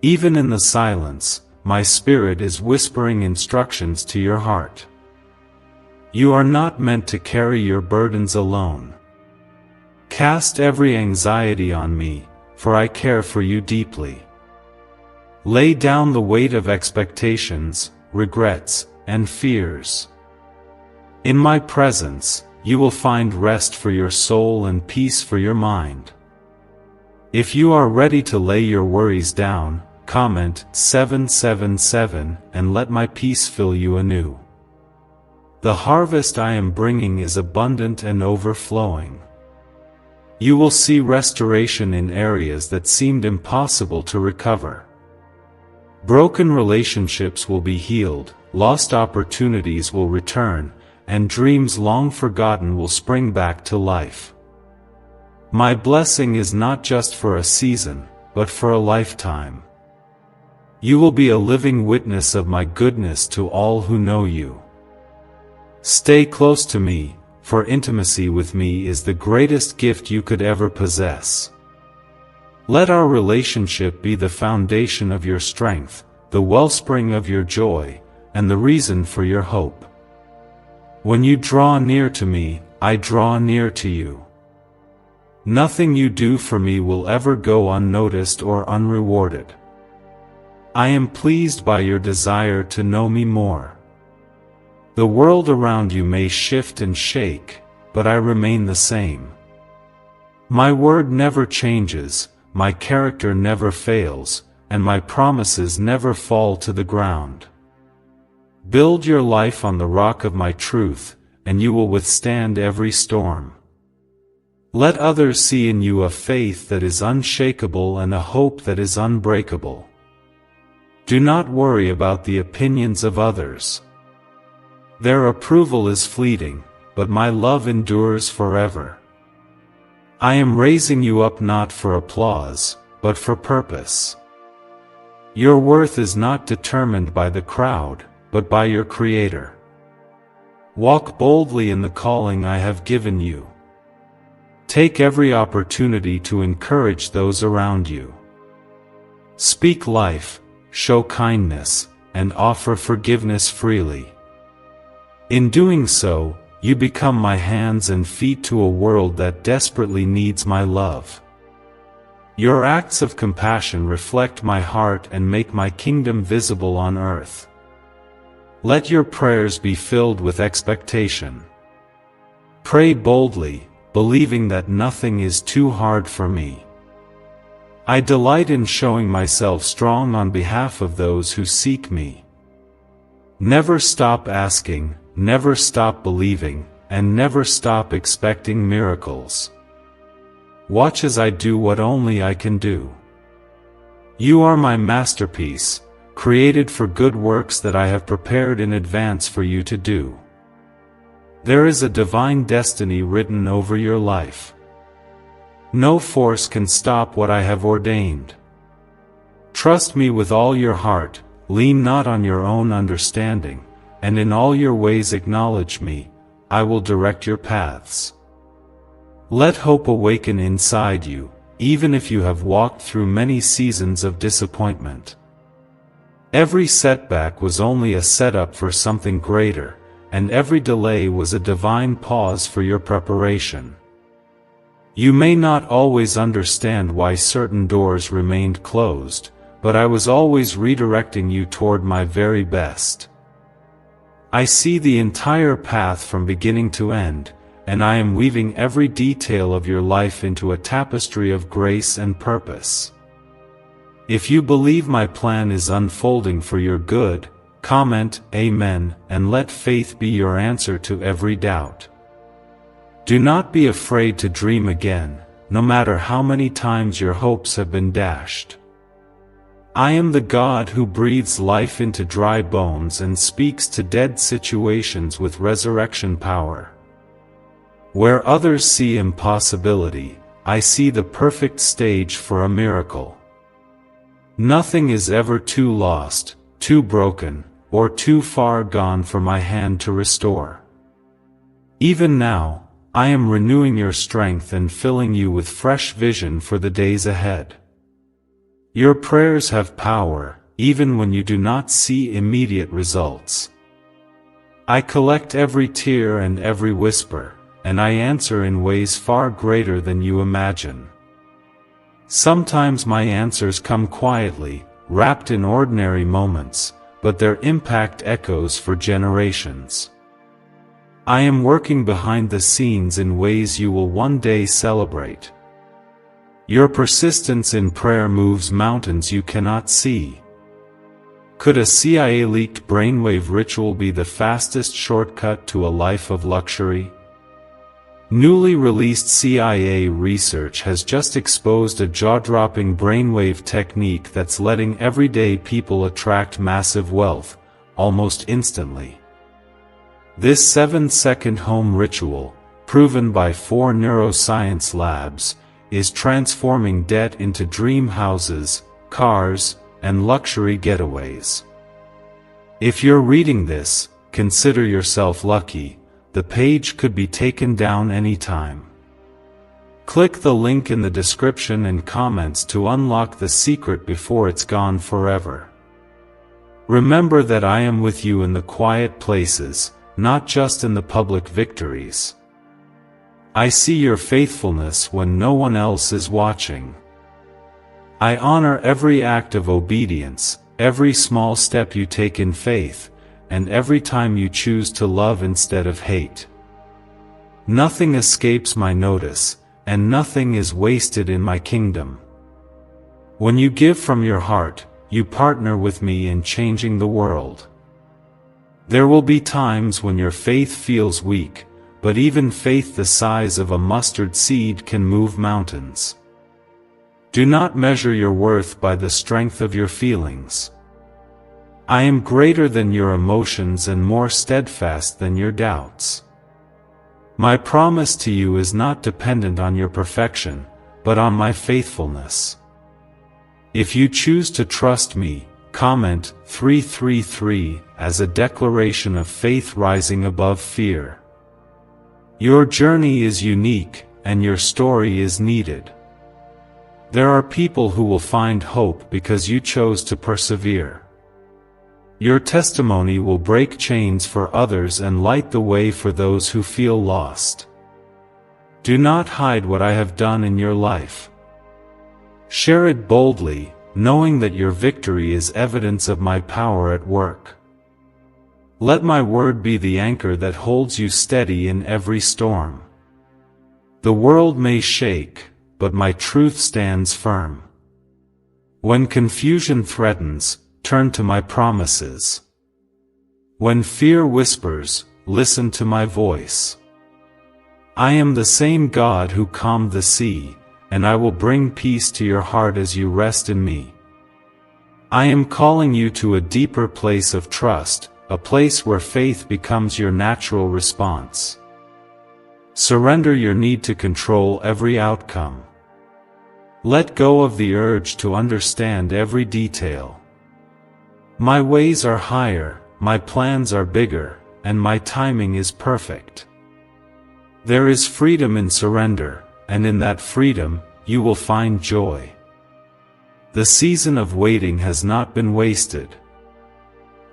Even in the silence, my spirit is whispering instructions to your heart. You are not meant to carry your burdens alone. Cast every anxiety on me, for I care for you deeply. Lay down the weight of expectations, regrets, and fears. In my presence, you will find rest for your soul and peace for your mind. If you are ready to lay your worries down, comment 777 and let my peace fill you anew. The harvest I am bringing is abundant and overflowing. You will see restoration in areas that seemed impossible to recover. Broken relationships will be healed, lost opportunities will return, and dreams long forgotten will spring back to life. My blessing is not just for a season, but for a lifetime. You will be a living witness of my goodness to all who know you. Stay close to me, for intimacy with me is the greatest gift you could ever possess. Let our relationship be the foundation of your strength, the wellspring of your joy, and the reason for your hope. When you draw near to me, I draw near to you. Nothing you do for me will ever go unnoticed or unrewarded. I am pleased by your desire to know me more. The world around you may shift and shake, but I remain the same. My word never changes, my character never fails, and my promises never fall to the ground. Build your life on the rock of my truth, and you will withstand every storm. Let others see in you a faith that is unshakable and a hope that is unbreakable. Do not worry about the opinions of others. Their approval is fleeting, but my love endures forever. I am raising you up not for applause, but for purpose. Your worth is not determined by the crowd, but by your Creator. Walk boldly in the calling I have given you. Take every opportunity to encourage those around you. Speak life, show kindness, and offer forgiveness freely. In doing so, you become my hands and feet to a world that desperately needs my love. Your acts of compassion reflect my heart and make my kingdom visible on earth. Let your prayers be filled with expectation. Pray boldly, believing that nothing is too hard for me. I delight in showing myself strong on behalf of those who seek me. Never stop asking, never stop believing, and never stop expecting miracles. Watch as I do what only I can do. You are my masterpiece, created for good works that I have prepared in advance for you to do. There is a divine destiny written over your life. No force can stop what I have ordained. Trust me with all your heart, lean not on your own understanding, and in all your ways acknowledge me, I will direct your paths. Let hope awaken inside you, even if you have walked through many seasons of disappointment. Every setback was only a setup for something greater, and every delay was a divine pause for your preparation. You may not always understand why certain doors remained closed, but I was always redirecting you toward my very best. I see the entire path from beginning to end, and I am weaving every detail of your life into a tapestry of grace and purpose. If you believe my plan is unfolding for your good, comment Amen, and let faith be your answer to every doubt. Do not be afraid to dream again, no matter how many times your hopes have been dashed. I am the God who breathes life into dry bones and speaks to dead situations with resurrection power. Where others see impossibility, I see the perfect stage for a miracle. Nothing is ever too lost, too broken, or too far gone for my hand to restore. Even now, I am renewing your strength and filling you with fresh vision for the days ahead. Your prayers have power, even when you do not see immediate results. I collect every tear and every whisper, and I answer in ways far greater than you imagine. Sometimes my answers come quietly, wrapped in ordinary moments, but their impact echoes for generations. I am working behind the scenes in ways you will one day celebrate. Your persistence in prayer moves mountains you cannot see. Could a CIA-leaked brainwave ritual be the fastest shortcut to a life of luxury? Newly released CIA research has just exposed a jaw-dropping brainwave technique that's letting everyday people attract massive wealth, almost instantly. This 7-second home ritual, proven by 4 neuroscience labs, is transforming debt into dream houses, cars, and luxury getaways. If you're reading this, consider yourself lucky. The page could be taken down anytime. Click the link in the description and comments to unlock the secret before it's gone forever. Remember that I am with you in the quiet places, not just in the public victories. I see your faithfulness when no one else is watching. I honor every act of obedience, every small step you take in faith, and every time you choose to love instead of hate. Nothing escapes my notice, and nothing is wasted in my kingdom. When you give from your heart, you partner with me in changing the world. There will be times when your faith feels weak, but even faith the size of a mustard seed can move mountains. Do not measure your worth by the strength of your feelings. I am greater than your emotions and more steadfast than your doubts. My promise to you is not dependent on your perfection, but on my faithfulness. If you choose to trust me, comment 333 as a declaration of faith rising above fear. Your journey is unique, and your story is needed. There are people who will find hope because you chose to persevere. Your testimony will break chains for others and light the way for those who feel lost. Do not hide what I have done in your life. Share it boldly, knowing that your victory is evidence of my power at work. Let my word be the anchor that holds you steady in every storm. The world may shake, but my truth stands firm. When confusion threatens, turn to my promises. When fear whispers, listen to my voice. I am the same God who calmed the sea, and I will bring peace to your heart as you rest in me. I am calling you to a deeper place of trust, a place where faith becomes your natural response. Surrender your need to control every outcome. Let go of the urge to understand every detail. My ways are higher, my plans are bigger, and my timing is perfect. There is freedom in surrender, and in that freedom, you will find joy. The season of waiting has not been wasted.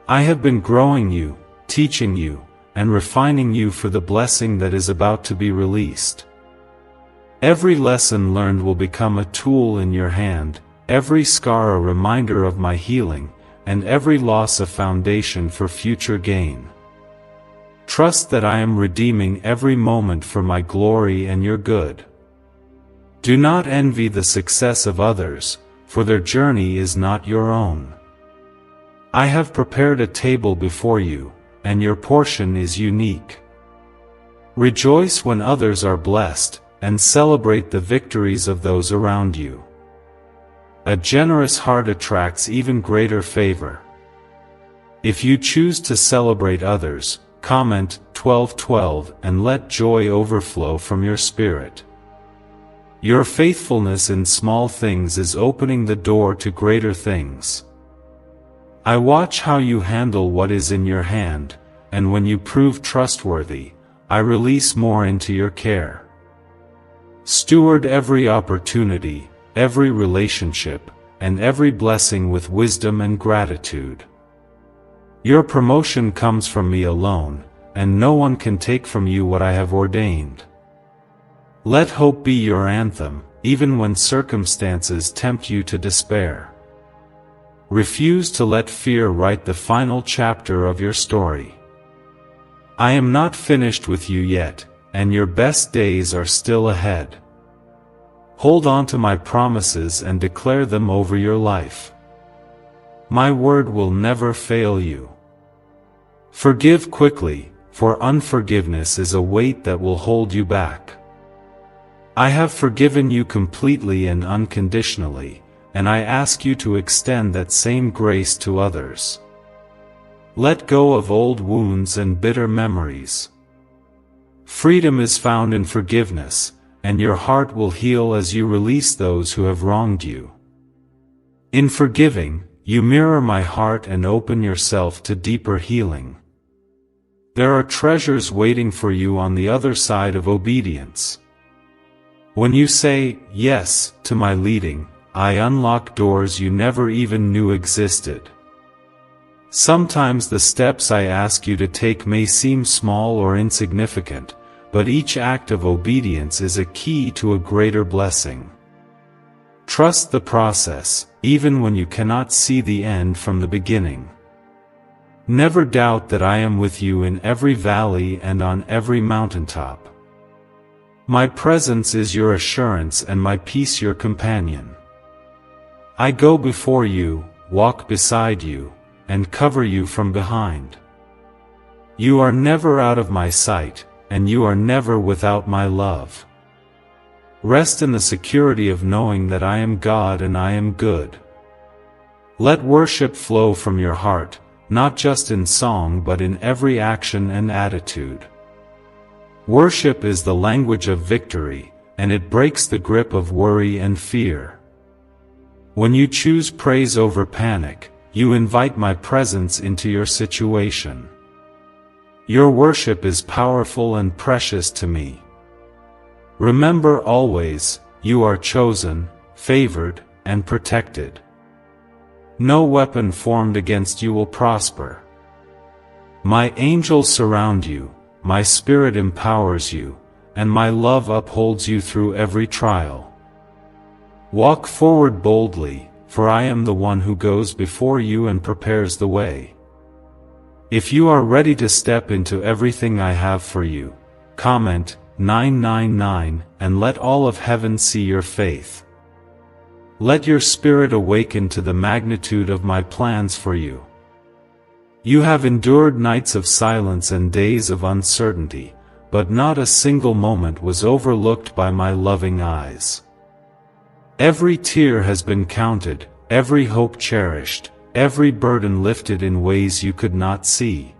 I have been growing you, teaching you, and refining you for the blessing that is about to be released. Every lesson learned will become a tool in your hand, every scar a reminder of my healing, and every loss a foundation for future gain. Trust that I am redeeming every moment for my glory and your good. Do not envy the success of others, for their journey is not your own. I have prepared a table before you, and your portion is unique. Rejoice when others are blessed, and celebrate the victories of those around you. A generous heart attracts even greater favor. If you choose to celebrate others, comment 1212 and let joy overflow from your spirit. Your faithfulness in small things is opening the door to greater things. I watch how you handle what is in your hand, and when you prove trustworthy, I release more into your care. Steward every opportunity, every relationship, and every blessing with wisdom and gratitude. Your promotion comes from me alone, and no one can take from you what I have ordained. Let hope be your anthem, even when circumstances tempt you to despair. Refuse to let fear write the final chapter of your story. I am not finished with you yet, and your best days are still ahead. Hold on to my promises and declare them over your life. My word will never fail you. Forgive quickly, for unforgiveness is a weight that will hold you back. I have forgiven you completely and unconditionally, and I ask you to extend that same grace to others. Let go of old wounds and bitter memories. Freedom is found in forgiveness, and your heart will heal as you release those who have wronged you. In forgiving, you mirror my heart and open yourself to deeper healing. There are treasures waiting for you on the other side of obedience. When you say yes to my leading, I unlock doors you never even knew existed. Sometimes the steps I ask you to take may seem small or insignificant, but each act of obedience is a key to a greater blessing. Trust the process, even when you cannot see the end from the beginning. Never doubt that I am with you in every valley and on every mountaintop. My presence is your assurance and my peace your companion. I go before you, walk beside you, and cover you from behind. You are never out of my sight, and you are never without my love. Rest in the security of knowing that I am God and I am good. Let worship flow from your heart, not just in song but in every action and attitude. Worship is the language of victory, and it breaks the grip of worry and fear. When you choose praise over panic, you invite my presence into your situation. Your worship is powerful and precious to me. Remember always, you are chosen, favored, and protected. No weapon formed against you will prosper. My angels surround you, my spirit empowers you, and my love upholds you through every trial. Walk forward boldly, for I am the one who goes before you and prepares the way. If you are ready to step into everything I have for you, comment 999 and let all of heaven see your faith. Let your spirit awaken to the magnitude of my plans for you. You have endured nights of silence and days of uncertainty, but not a single moment was overlooked by my loving eyes. Every tear has been counted, every hope cherished, every burden lifted in ways you could not see.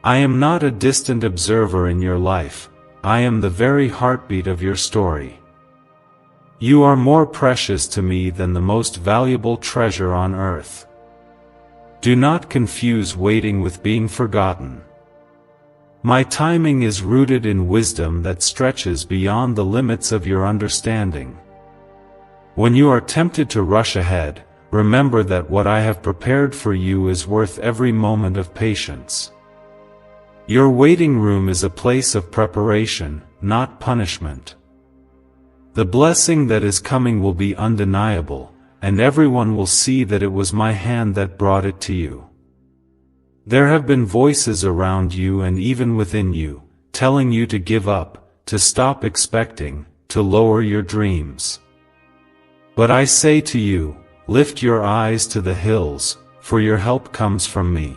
I am not a distant observer in your life, I am the very heartbeat of your story. You are more precious to me than the most valuable treasure on earth. Do not confuse waiting with being forgotten. My timing is rooted in wisdom that stretches beyond the limits of your understanding. When you are tempted to rush ahead, remember that what I have prepared for you is worth every moment of patience. Your waiting room is a place of preparation, not punishment. The blessing that is coming will be undeniable, and everyone will see that it was my hand that brought it to you. There have been voices around you and even within you, telling you to give up, to stop expecting, to lower your dreams. But I say to you, lift your eyes to the hills, for your help comes from me.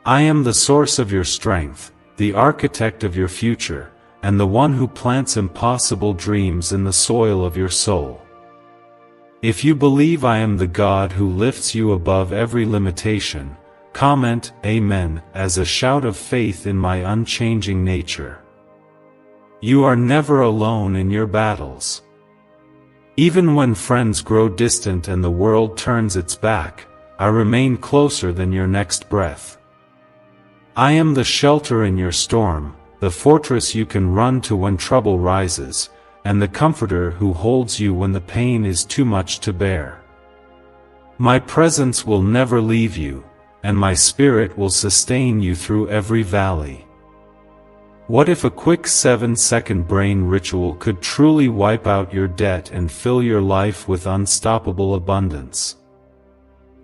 I am the source of your strength, the architect of your future, and the one who plants impossible dreams in the soil of your soul. If you believe I am the God who lifts you above every limitation, comment Amen as a shout of faith in my unchanging nature. You are never alone in your battles. Even when friends grow distant and the world turns its back, I remain closer than your next breath. I am the shelter in your storm, the fortress you can run to when trouble rises, and the comforter who holds you when the pain is too much to bear. My presence will never leave you, and my spirit will sustain you through every valley. What if a quick 7-second brain ritual could truly wipe out your debt and fill your life with unstoppable abundance?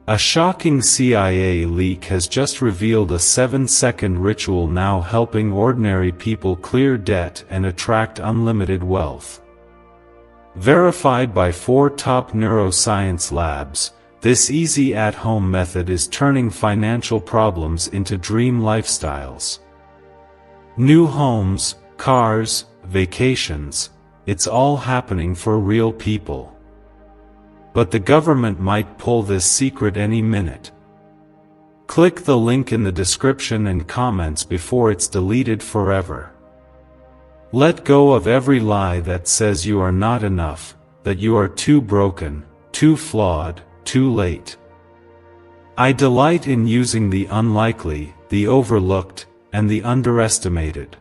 A shocking CIA leak has just revealed a 7-second ritual now helping ordinary people clear debt and attract unlimited wealth. Verified by 4 top neuroscience labs, this easy at-home method is turning financial problems into dream lifestyles. New homes, cars, vacations, it's all happening for real people. But the government might pull this secret any minute. Click the link in the description and comments before it's deleted forever. Let go of every lie that says you are not enough, that you are too broken, too flawed, too late. I delight in using the unlikely, the overlooked, and the underestimated.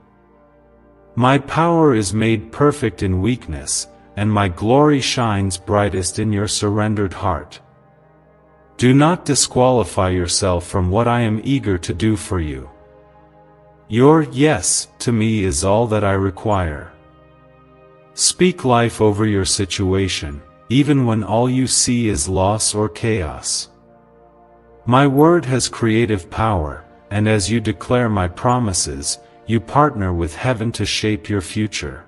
My power is made perfect in weakness, and my glory shines brightest in your surrendered heart. Do not disqualify yourself from what I am eager to do for you. Your yes to me is all that I require. Speak life over your situation, even when all you see is loss or chaos. My word has creative power, and as you declare my promises, you partner with heaven to shape your future.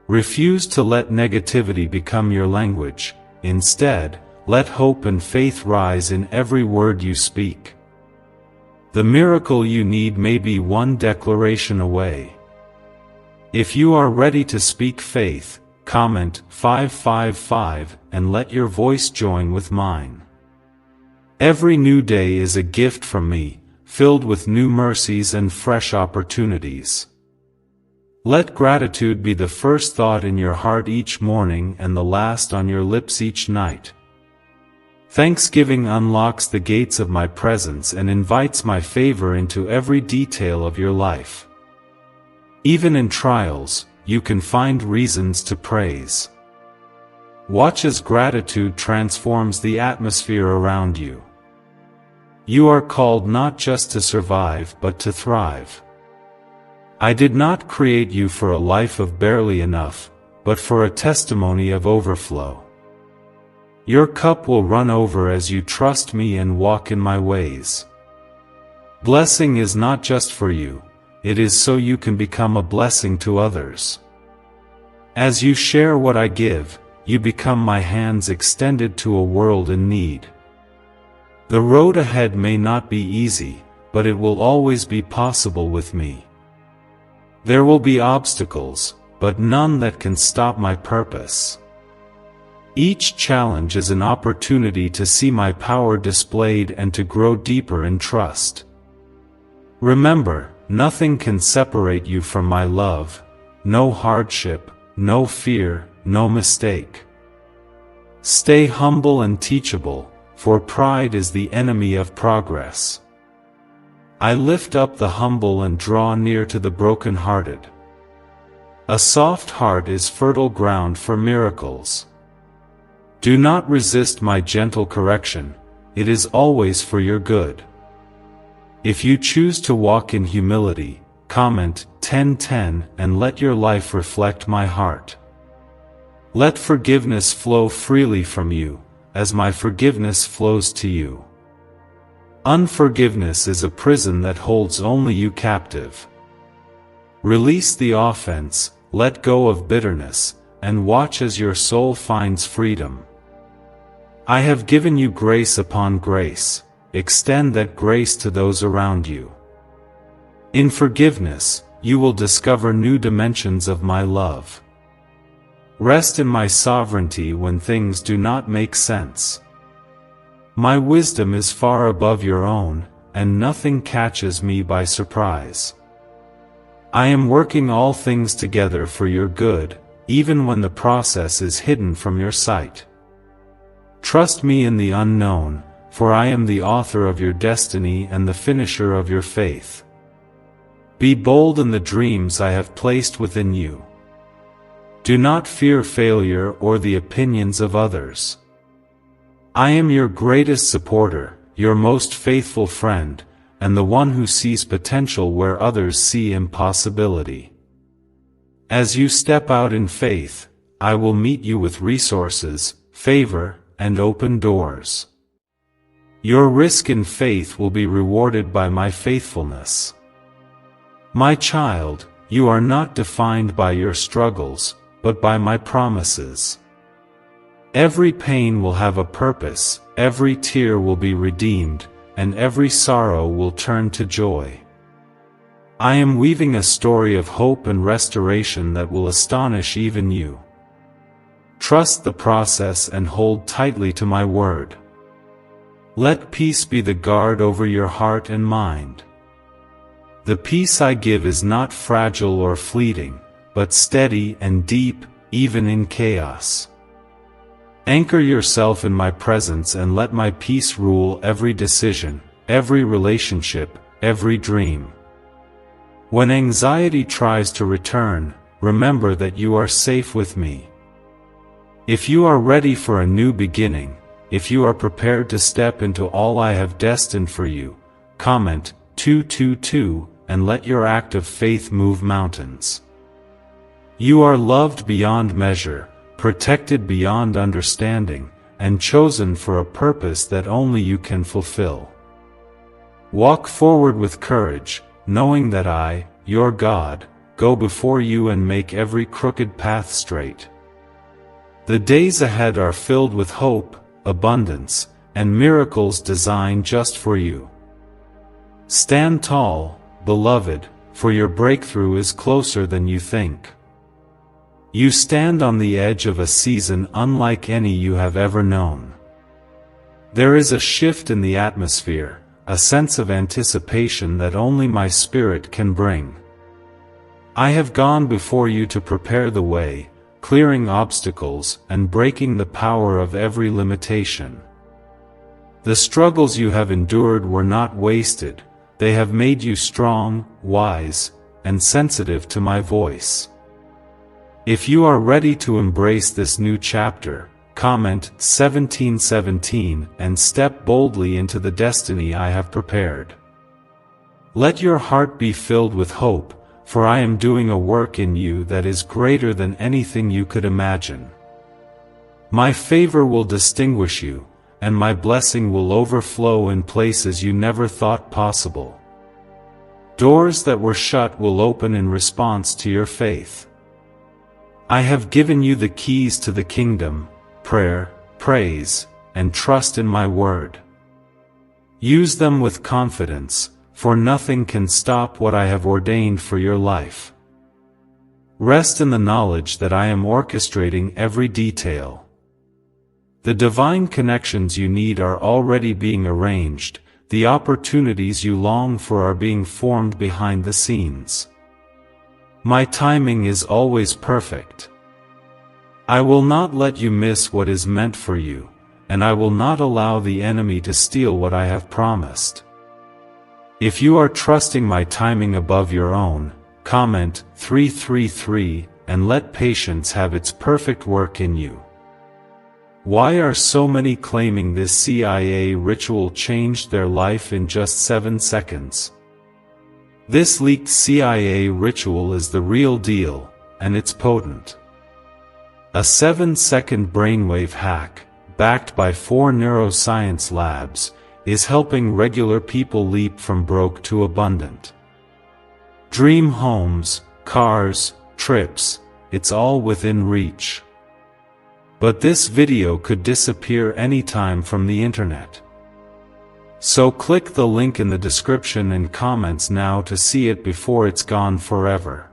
Refuse to let negativity become your language. Instead, let hope and faith rise in every word you speak. The miracle you need may be one declaration away. If you are ready to speak faith, comment 555 and let your voice join with mine. Every new day is a gift from me, filled with new mercies and fresh opportunities. Let gratitude be the first thought in your heart each morning and the last on your lips each night. Thanksgiving unlocks the gates of my presence and invites my favor into every detail of your life. Even in trials, you can find reasons to praise. Watch as gratitude transforms the atmosphere around you. You are called not just to survive but to thrive. I did not create you for a life of barely enough, but for a testimony of overflow. Your cup will run over as you trust me and walk in my ways. Blessing is not just for you, it is so you can become a blessing to others. As you share what I give, you become my hands extended to a world in need. The road ahead may not be easy, but it will always be possible with me. There will be obstacles, but none that can stop my purpose. Each challenge is an opportunity to see my power displayed and to grow deeper in trust. Remember, nothing can separate you from my love, no hardship, no fear, no mistake. Stay humble and teachable, for pride is the enemy of progress. I lift up the humble and draw near to the broken-hearted. A soft heart is fertile ground for miracles. Do not resist my gentle correction, it is always for your good. If you choose to walk in humility, comment 1010 and let your life reflect my heart. Let forgiveness flow freely from you, as my forgiveness flows to you. Unforgiveness is a prison that holds only you captive. Release the offense, let go of bitterness, and watch as your soul finds freedom. I have given you grace upon grace, extend that grace to those around you. In forgiveness, you will discover new dimensions of my love. Rest in my sovereignty when things do not make sense. My wisdom is far above your own, and nothing catches me by surprise. I am working all things together for your good, even when the process is hidden from your sight. Trust me in the unknown, for I am the author of your destiny and the finisher of your faith. Be bold in the dreams I have placed within you. Do not fear failure or the opinions of others. I am your greatest supporter, your most faithful friend, and the one who sees potential where others see impossibility. As you step out in faith, I will meet you with resources, favor, and open doors. Your risk in faith will be rewarded by my faithfulness. My child, you are not defined by your struggles, but by my promises. Every pain will have a purpose, every tear will be redeemed, and every sorrow will turn to joy. I am weaving a story of hope and restoration that will astonish even you. Trust the process and hold tightly to my word. Let peace be the guard over your heart and mind. The peace I give is not fragile or fleeting, but steady and deep, even in chaos. Anchor yourself in my presence and let my peace rule every decision, every relationship, every dream. When anxiety tries to return, remember that you are safe with me. If you are ready for a new beginning, if you are prepared to step into all I have destined for you, comment 222 and let your act of faith move mountains. You are loved beyond measure, protected beyond understanding, and chosen for a purpose that only you can fulfill. Walk forward with courage, knowing that I, your God, go before you and make every crooked path straight. The days ahead are filled with hope, abundance, and miracles designed just for you. Stand tall, beloved, for your breakthrough is closer than you think. You stand on the edge of a season unlike any you have ever known. There is a shift in the atmosphere, a sense of anticipation that only my Spirit can bring. I have gone before you to prepare the way, clearing obstacles and breaking the power of every limitation. The struggles you have endured were not wasted, they have made you strong, wise, and sensitive to my voice. If you are ready to embrace this new chapter, comment 1717 and step boldly into the destiny I have prepared. Let your heart be filled with hope, for I am doing a work in you that is greater than anything you could imagine. My favor will distinguish you, and my blessing will overflow in places you never thought possible. Doors that were shut will open in response to your faith. I have given you the keys to the kingdom: prayer, praise, and trust in my word. Use them with confidence, for nothing can stop what I have ordained for your life. Rest in the knowledge that I am orchestrating every detail. The divine connections you need are already being arranged, the opportunities you long for are being formed behind the scenes. My timing is always perfect. I will not let you miss what is meant for you, and I will not allow the enemy to steal what I have promised. If you are trusting my timing above your own, comment 333 and let patience have its perfect work in you. Why are so many claiming this CIA ritual changed their life in just 7 seconds? This leaked CIA ritual is the real deal, and it's potent. A 7-second brainwave hack, backed by 4 neuroscience labs, is helping regular people leap from broke to abundant. Dream homes, cars, trips, it's all within reach. But this video could disappear anytime from the internet. So click the link in the description and comments now to see it before it's gone forever.